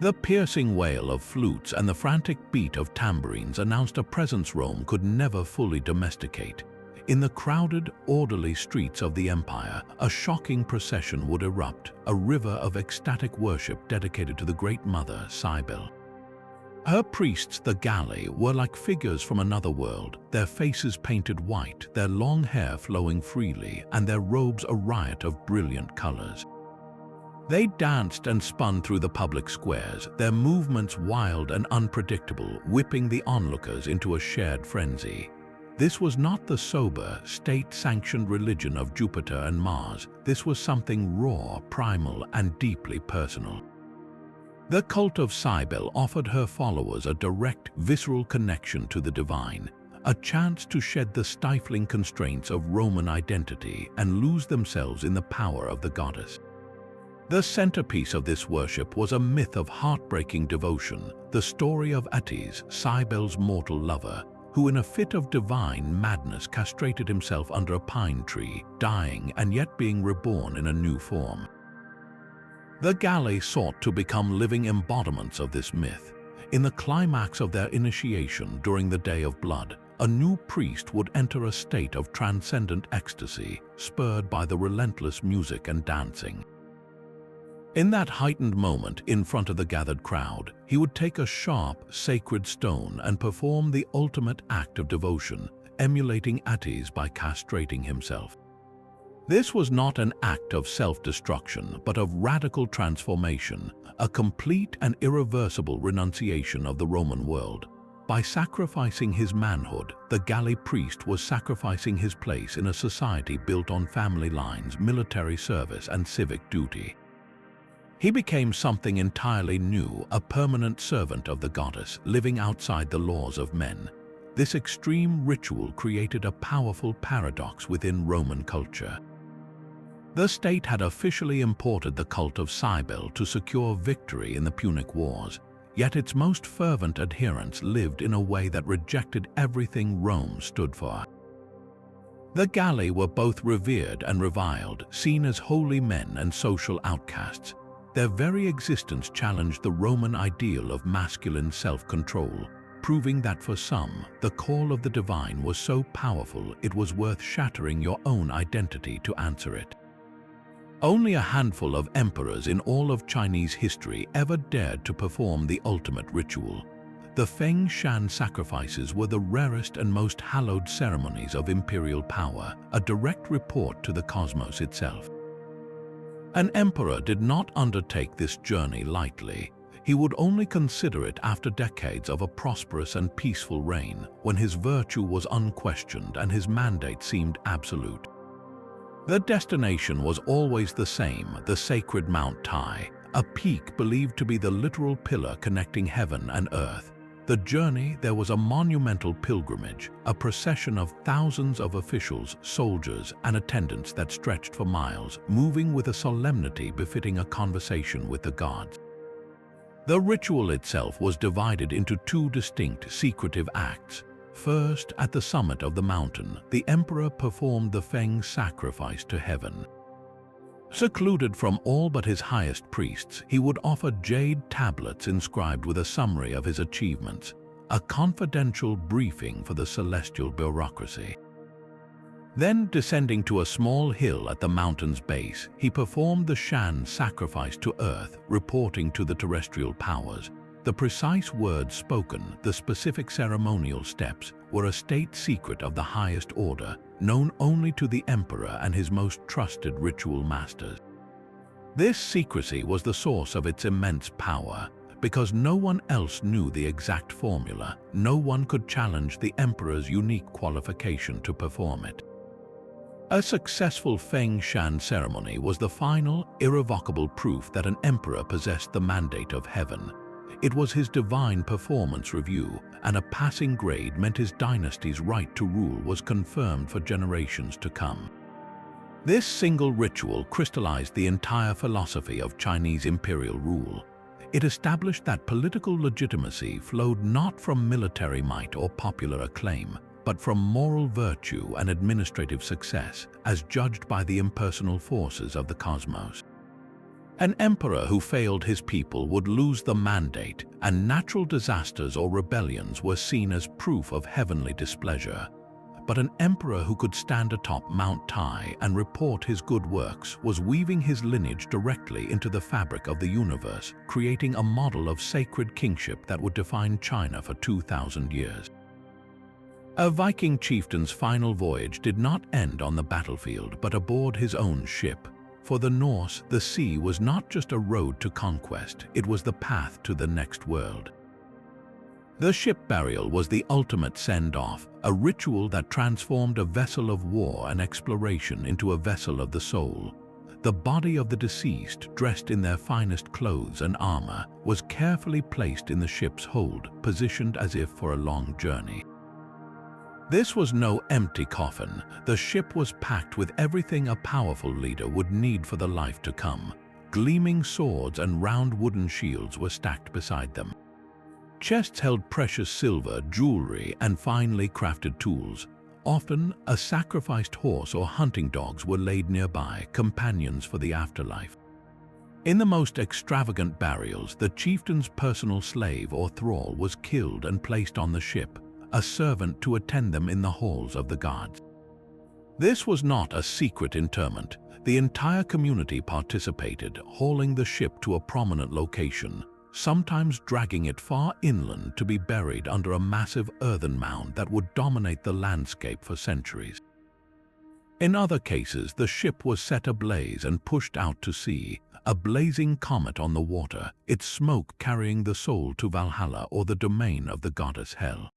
The piercing wail of flutes and the frantic beat of tambourines announced a presence Rome could never fully domesticate. In the crowded, orderly streets of the empire, a shocking procession would erupt, a river of ecstatic worship dedicated to the Great Mother, Cybele. Her priests, the Galli, were like figures from another world, their faces painted white, their long hair flowing freely, and their robes a riot of brilliant colors. They danced and spun through the public squares, their movements wild and unpredictable, whipping the onlookers into a shared frenzy. This was not the sober, state-sanctioned religion of Jupiter and Mars. This was something raw, primal, and deeply personal. The cult of Cybele offered her followers a direct, visceral connection to the divine, a chance to shed the stifling constraints of Roman identity and lose themselves in the power of the goddess. The centerpiece of this worship was a myth of heartbreaking devotion, the story of Attis, Cybele's mortal lover, who in a fit of divine madness castrated himself under a pine tree, dying and yet being reborn in a new form. The Galli sought to become living embodiments of this myth. In the climax of their initiation during the Day of Blood, a new priest would enter a state of transcendent ecstasy, spurred by the relentless music and dancing. In that heightened moment in front of the gathered crowd, he would take a sharp, sacred stone and perform the ultimate act of devotion, emulating Attis by castrating himself. This was not an act of self-destruction, but of radical transformation, a complete and irreversible renunciation of the Roman world. By sacrificing his manhood, the galley priest was sacrificing his place in a society built on family lines, military service, and civic duty. He became something entirely new, a permanent servant of the goddess, living outside the laws of men. This extreme ritual created a powerful paradox within Roman culture. The state had officially imported the cult of Cybele to secure victory in the Punic Wars, yet its most fervent adherents lived in a way that rejected everything Rome stood for. The Galli were both revered and reviled, seen as holy men and social outcasts. Their very existence challenged the Roman ideal of masculine self-control, proving that for some, the call of the divine was so powerful it was worth shattering your own identity to answer it. Only a handful of emperors in all of Chinese history ever dared to perform the ultimate ritual. The Feng Shan sacrifices were the rarest and most hallowed ceremonies of imperial power, a direct report to the cosmos itself. An emperor did not undertake this journey lightly. He would only consider it after decades of a prosperous and peaceful reign, when his virtue was unquestioned and his mandate seemed absolute. The destination was always the same, the sacred Mount Tai, a peak believed to be the literal pillar connecting heaven and earth. The journey, there was a monumental pilgrimage, a procession of thousands of officials, soldiers, and attendants that stretched for miles, moving with a solemnity befitting a conversation with the gods. The ritual itself was divided into two distinct, secretive acts. First, at the summit of the mountain, the emperor performed the Feng sacrifice to heaven. Secluded from all but his highest priests, he would offer jade tablets inscribed with a summary of his achievements, a confidential briefing for the celestial bureaucracy. Then, descending to a small hill at the mountain's base, he performed the Shan sacrifice to earth, reporting to the terrestrial powers. The precise words spoken, the specific ceremonial steps, were a state secret of the highest order, known only to the emperor and his most trusted ritual masters. This secrecy was the source of its immense power. Because no one else knew the exact formula, no one could challenge the emperor's unique qualification to perform it. A successful Feng Shan ceremony was the final, irrevocable proof that an emperor possessed the mandate of heaven. It was his divine performance review, and a passing grade meant his dynasty's right to rule was confirmed for generations to come. This single ritual crystallized the entire philosophy of Chinese imperial rule. It established that political legitimacy flowed not from military might or popular acclaim, but from moral virtue and administrative success, as judged by the impersonal forces of the cosmos. An emperor who failed his people would lose the mandate, and natural disasters or rebellions were seen as proof of heavenly displeasure. But an emperor who could stand atop Mount Tai and report his good works was weaving his lineage directly into the fabric of the universe, creating a model of sacred kingship that would define China for 2,000 years. A Viking chieftain's final voyage did not end on the battlefield, but aboard his own ship. For the Norse, the sea was not just a road to conquest, it was the path to the next world. The ship burial was the ultimate send-off, a ritual that transformed a vessel of war and exploration into a vessel of the soul. The body of the deceased, dressed in their finest clothes and armor, was carefully placed in the ship's hold, positioned as if for a long journey. This was no empty coffin. The ship was packed with everything a powerful leader would need for the life to come. Gleaming swords and round wooden shields were stacked beside them. Chests held precious silver, jewelry, and finely crafted tools. Often, a sacrificed horse or hunting dogs were laid nearby, companions for the afterlife. In the most extravagant burials, the chieftain's personal slave or thrall was killed and placed on the ship, a servant to attend them in the halls of the gods. This was not a secret interment. The entire community participated, hauling the ship to a prominent location, sometimes dragging it far inland to be buried under a massive earthen mound that would dominate the landscape for centuries. In other cases, the ship was set ablaze and pushed out to sea, a blazing comet on the water, its smoke carrying the soul to Valhalla or the domain of the goddess Hel.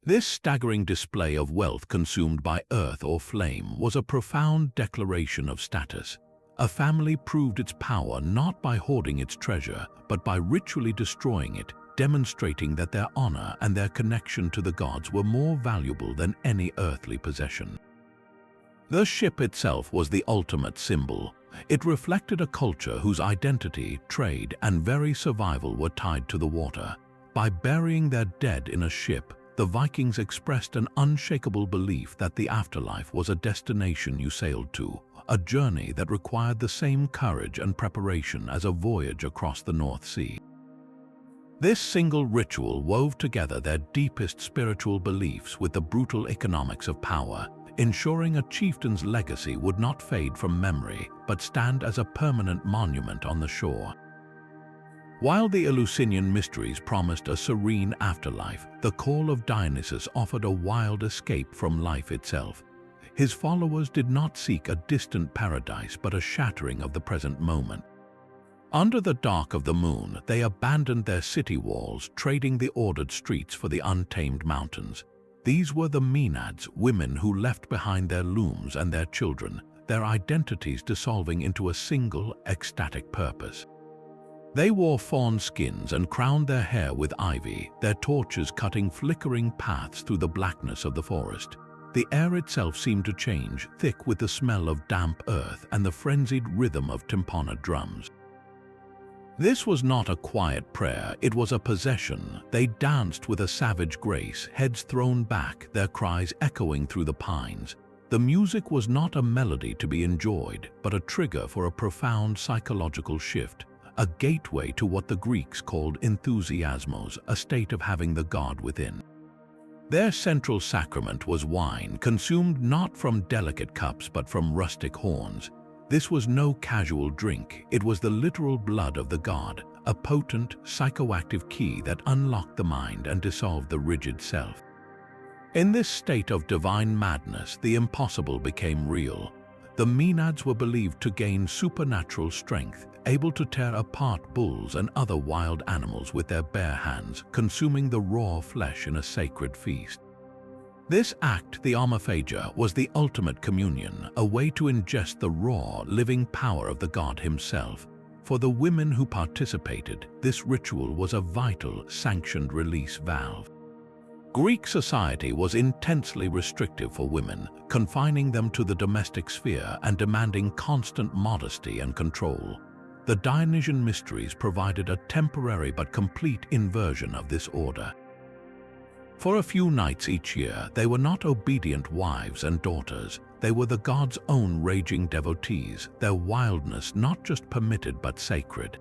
This staggering display of wealth consumed by earth or flame was a profound declaration of status. A family proved its power not by hoarding its treasure, but by ritually destroying it, demonstrating that their honor and their connection to the gods were more valuable than any earthly possession. The ship itself was the ultimate symbol. It reflected a culture whose identity, trade, and very survival were tied to the water. By burying their dead in a ship, the Vikings expressed an unshakable belief that the afterlife was a destination you sailed to, a journey that required the same courage and preparation as a voyage across the North Sea. This single ritual wove together their deepest spiritual beliefs with the brutal economics of power, ensuring a chieftain's legacy would not fade from memory but stand as a permanent monument on the shore. While the Eleusinian Mysteries promised a serene afterlife, the call of Dionysus offered a wild escape from life itself. His followers did not seek a distant paradise but a shattering of the present moment. Under the dark of the moon, they abandoned their city walls, trading the ordered streets for the untamed mountains. These were the Maenads, women who left behind their looms and their children, their identities dissolving into a single, ecstatic purpose. They wore fawn skins and crowned their hair with ivy, their torches cutting flickering paths through the blackness of the forest. The air itself seemed to change, thick with the smell of damp earth and the frenzied rhythm of timpana drums. This was not a quiet prayer, it was a possession. They danced with a savage grace, heads thrown back, their cries echoing through the pines. The music was not a melody to be enjoyed, but a trigger for a profound psychological shift, a gateway to what the Greeks called enthusiasmos, a state of having the god within. Their central sacrament was wine, consumed not from delicate cups but from rustic horns. This was no casual drink, it was the literal blood of the god, a potent, psychoactive key that unlocked the mind and dissolved the rigid self. In this state of divine madness, the impossible became real. The Maenads were believed to gain supernatural strength, able to tear apart bulls and other wild animals with their bare hands, consuming the raw flesh in a sacred feast. This act, the omophagia, was the ultimate communion, a way to ingest the raw, living power of the god himself. For the women who participated, this ritual was a vital, sanctioned release valve. Greek society was intensely restrictive for women, confining them to the domestic sphere and demanding constant modesty and control. The Dionysian Mysteries provided a temporary but complete inversion of this order. For a few nights each year, they were not obedient wives and daughters. They were the god's own raging devotees, their wildness not just permitted but sacred.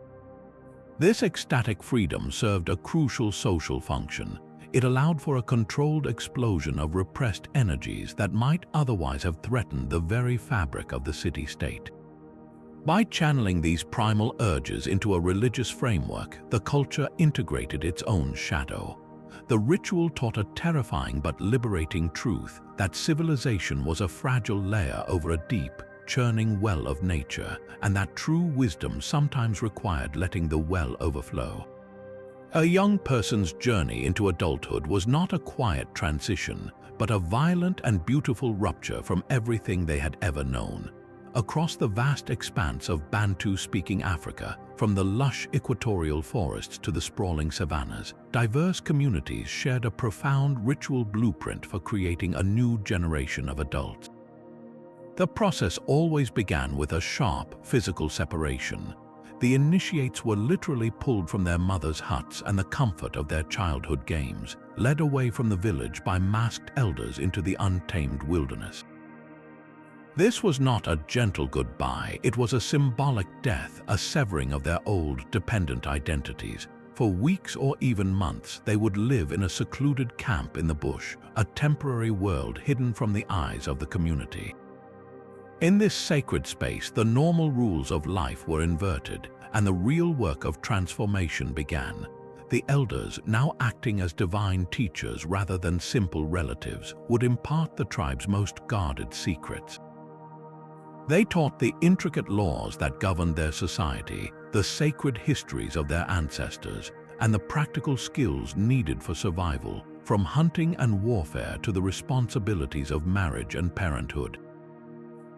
This ecstatic freedom served a crucial social function. It allowed for a controlled explosion of repressed energies that might otherwise have threatened the very fabric of the city-state. By channeling these primal urges into a religious framework, the culture integrated its own shadow. The ritual taught a terrifying but liberating truth that civilization was a fragile layer over a deep, churning well of nature, and that true wisdom sometimes required letting the well overflow. A young person's journey into adulthood was not a quiet transition, but a violent and beautiful rupture from everything they had ever known. Across the vast expanse of Bantu-speaking Africa, from the lush equatorial forests to the sprawling savannas, diverse communities shared a profound ritual blueprint for creating a new generation of adults. The process always began with a sharp, physical separation. The initiates were literally pulled from their mothers' huts and the comfort of their childhood games, led away from the village by masked elders into the untamed wilderness. This was not a gentle goodbye, it was a symbolic death, a severing of their old, dependent identities. For weeks or even months, they would live in a secluded camp in the bush, a temporary world hidden from the eyes of the community. In this sacred space, the normal rules of life were inverted, and the real work of transformation began. The elders, now acting as divine teachers rather than simple relatives, would impart the tribe's most guarded secrets. They taught the intricate laws that governed their society, the sacred histories of their ancestors, and the practical skills needed for survival, from hunting and warfare to the responsibilities of marriage and parenthood.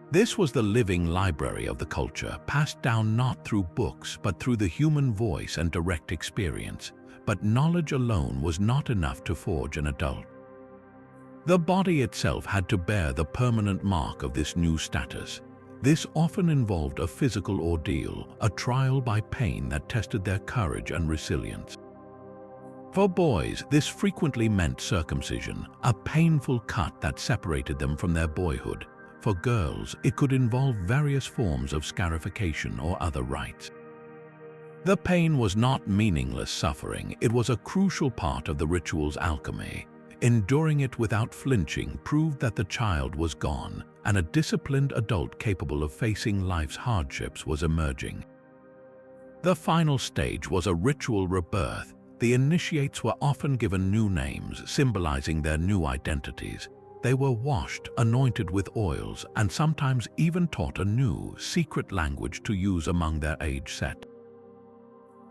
This was the living library of the culture, passed down not through books but through the human voice and direct experience. But knowledge alone was not enough to forge an adult. The body itself had to bear the permanent mark of this new status. This often involved a physical ordeal, a trial by pain that tested their courage and resilience. For boys, this frequently meant circumcision, a painful cut that separated them from their boyhood. For girls, it could involve various forms of scarification or other rites. The pain was not meaningless suffering, it was a crucial part of the ritual's alchemy. Enduring it without flinching proved that the child was gone, and a disciplined adult capable of facing life's hardships was emerging. The final stage was a ritual rebirth. The initiates were often given new names, symbolizing their new identities. They were washed, anointed with oils, and sometimes even taught a new, secret language to use among their age set.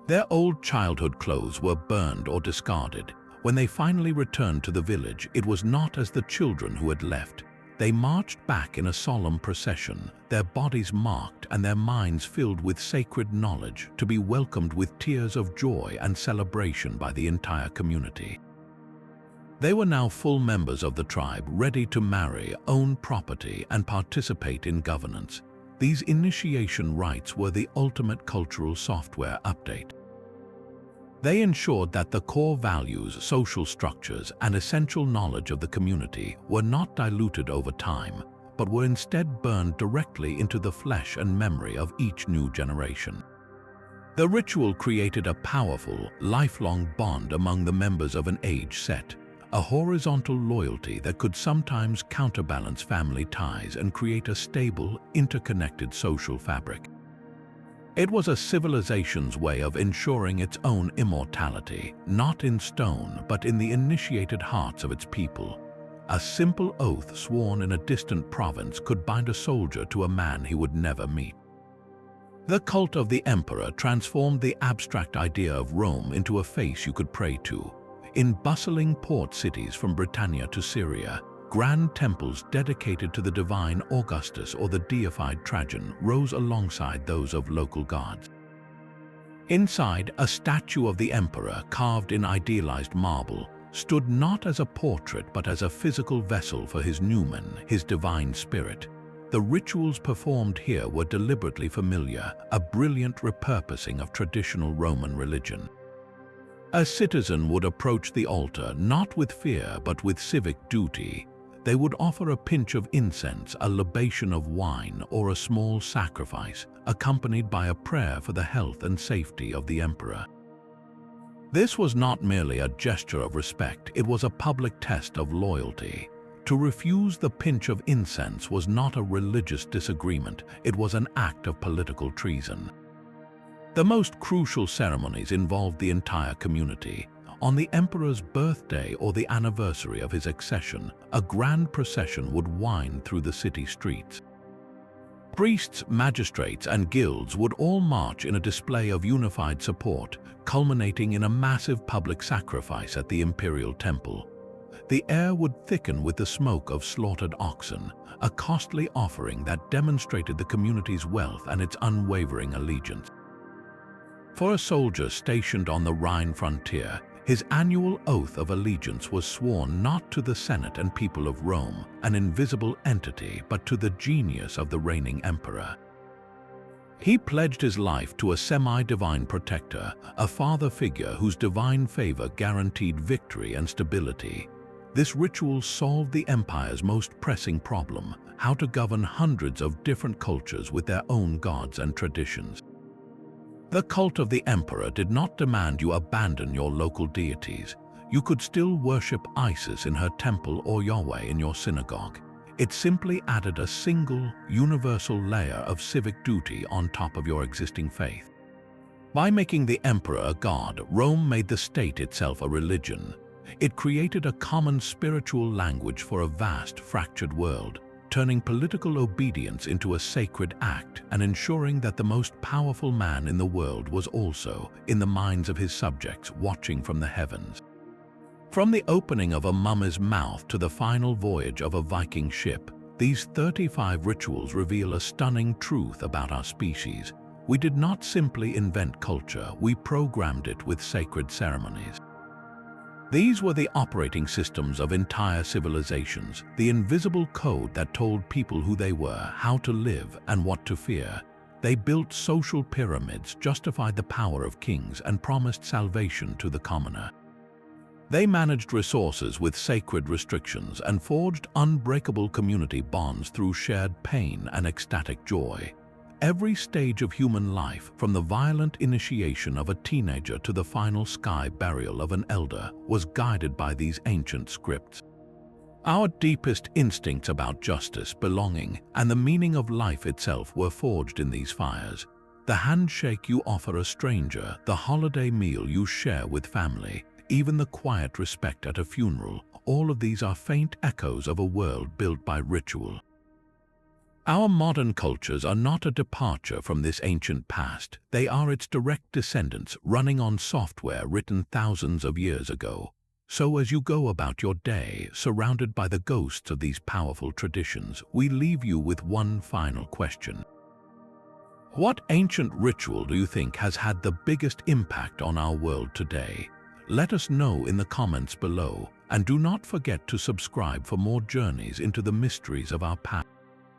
Their old childhood clothes were burned or discarded. When they finally returned to the village, it was not as the children who had left. They marched back in a solemn procession, their bodies marked and their minds filled with sacred knowledge, to be welcomed with tears of joy and celebration by the entire community. They were now full members of the tribe, ready to marry, own property, and participate in governance. These initiation rites were the ultimate cultural software update. They ensured that the core values, social structures, and essential knowledge of the community were not diluted over time, but were instead burned directly into the flesh and memory of each new generation. The ritual created a powerful, lifelong bond among the members of an age set, a horizontal loyalty that could sometimes counterbalance family ties and create a stable, interconnected social fabric. It was a civilization's way of ensuring its own immortality, not in stone but in the initiated hearts of its people. A simple oath sworn in a distant province could bind a soldier to a man he would never meet. The cult of the emperor transformed the abstract idea of Rome into a face you could pray to. In bustling port cities from Britannia to Syria, grand temples dedicated to the divine Augustus or the deified Trajan rose alongside those of local gods. Inside, a statue of the emperor, carved in idealized marble, stood not as a portrait but as a physical vessel for his numen, his divine spirit. The rituals performed here were deliberately familiar, a brilliant repurposing of traditional Roman religion. A citizen would approach the altar not with fear but with civic duty. They would offer a pinch of incense, a libation of wine, or a small sacrifice, accompanied by a prayer for the health and safety of the emperor. This was not merely a gesture of respect, it was a public test of loyalty. To refuse the pinch of incense was not a religious disagreement, it was an act of political treason. The most crucial ceremonies involved the entire community. On the emperor's birthday or the anniversary of his accession, a grand procession would wind through the city streets. Priests, magistrates, and guilds would all march in a display of unified support, culminating in a massive public sacrifice at the imperial temple. The air would thicken with the smoke of slaughtered oxen, a costly offering that demonstrated the community's wealth and its unwavering allegiance. For a soldier stationed on the Rhine frontier, his annual oath of allegiance was sworn not to the Senate and people of Rome, an invisible entity, but to the genius of the reigning emperor. He pledged his life to a semi-divine protector, a father figure whose divine favor guaranteed victory and stability. This ritual solved the empire's most pressing problem: how to govern hundreds of different cultures with their own gods and traditions. The cult of the emperor did not demand you abandon your local deities. You could still worship Isis in her temple or Yahweh in your synagogue. It simply added a single, universal layer of civic duty on top of your existing faith. By making the emperor a god, Rome made the state itself a religion. It created a common spiritual language for a vast, fractured world, turning political obedience into a sacred act and ensuring that the most powerful man in the world was also, in the minds of his subjects, watching from the heavens. From the opening of a mummy's mouth to the final voyage of a Viking ship, these 35 rituals reveal a stunning truth about our species. We did not simply invent culture, we programmed it with sacred ceremonies. These were the operating systems of entire civilizations, the invisible code that told people who they were, how to live, and what to fear. They built social pyramids, justified the power of kings, and promised salvation to the commoner. They managed resources with sacred restrictions and forged unbreakable community bonds through shared pain and ecstatic joy. Every stage of human life, from the violent initiation of a teenager to the final sky burial of an elder, was guided by these ancient scripts. Our deepest instincts about justice, belonging, and the meaning of life itself were forged in these fires. The handshake you offer a stranger, the holiday meal you share with family, even the quiet respect at a funeral, all of these are faint echoes of a world built by ritual. Our modern cultures are not a departure from this ancient past. They are its direct descendants, running on software written thousands of years ago. So as you go about your day, surrounded by the ghosts of these powerful traditions, we leave you with one final question. What ancient ritual do you think has had the biggest impact on our world today? Let us know in the comments below, and do not forget to subscribe for more journeys into the mysteries of our past.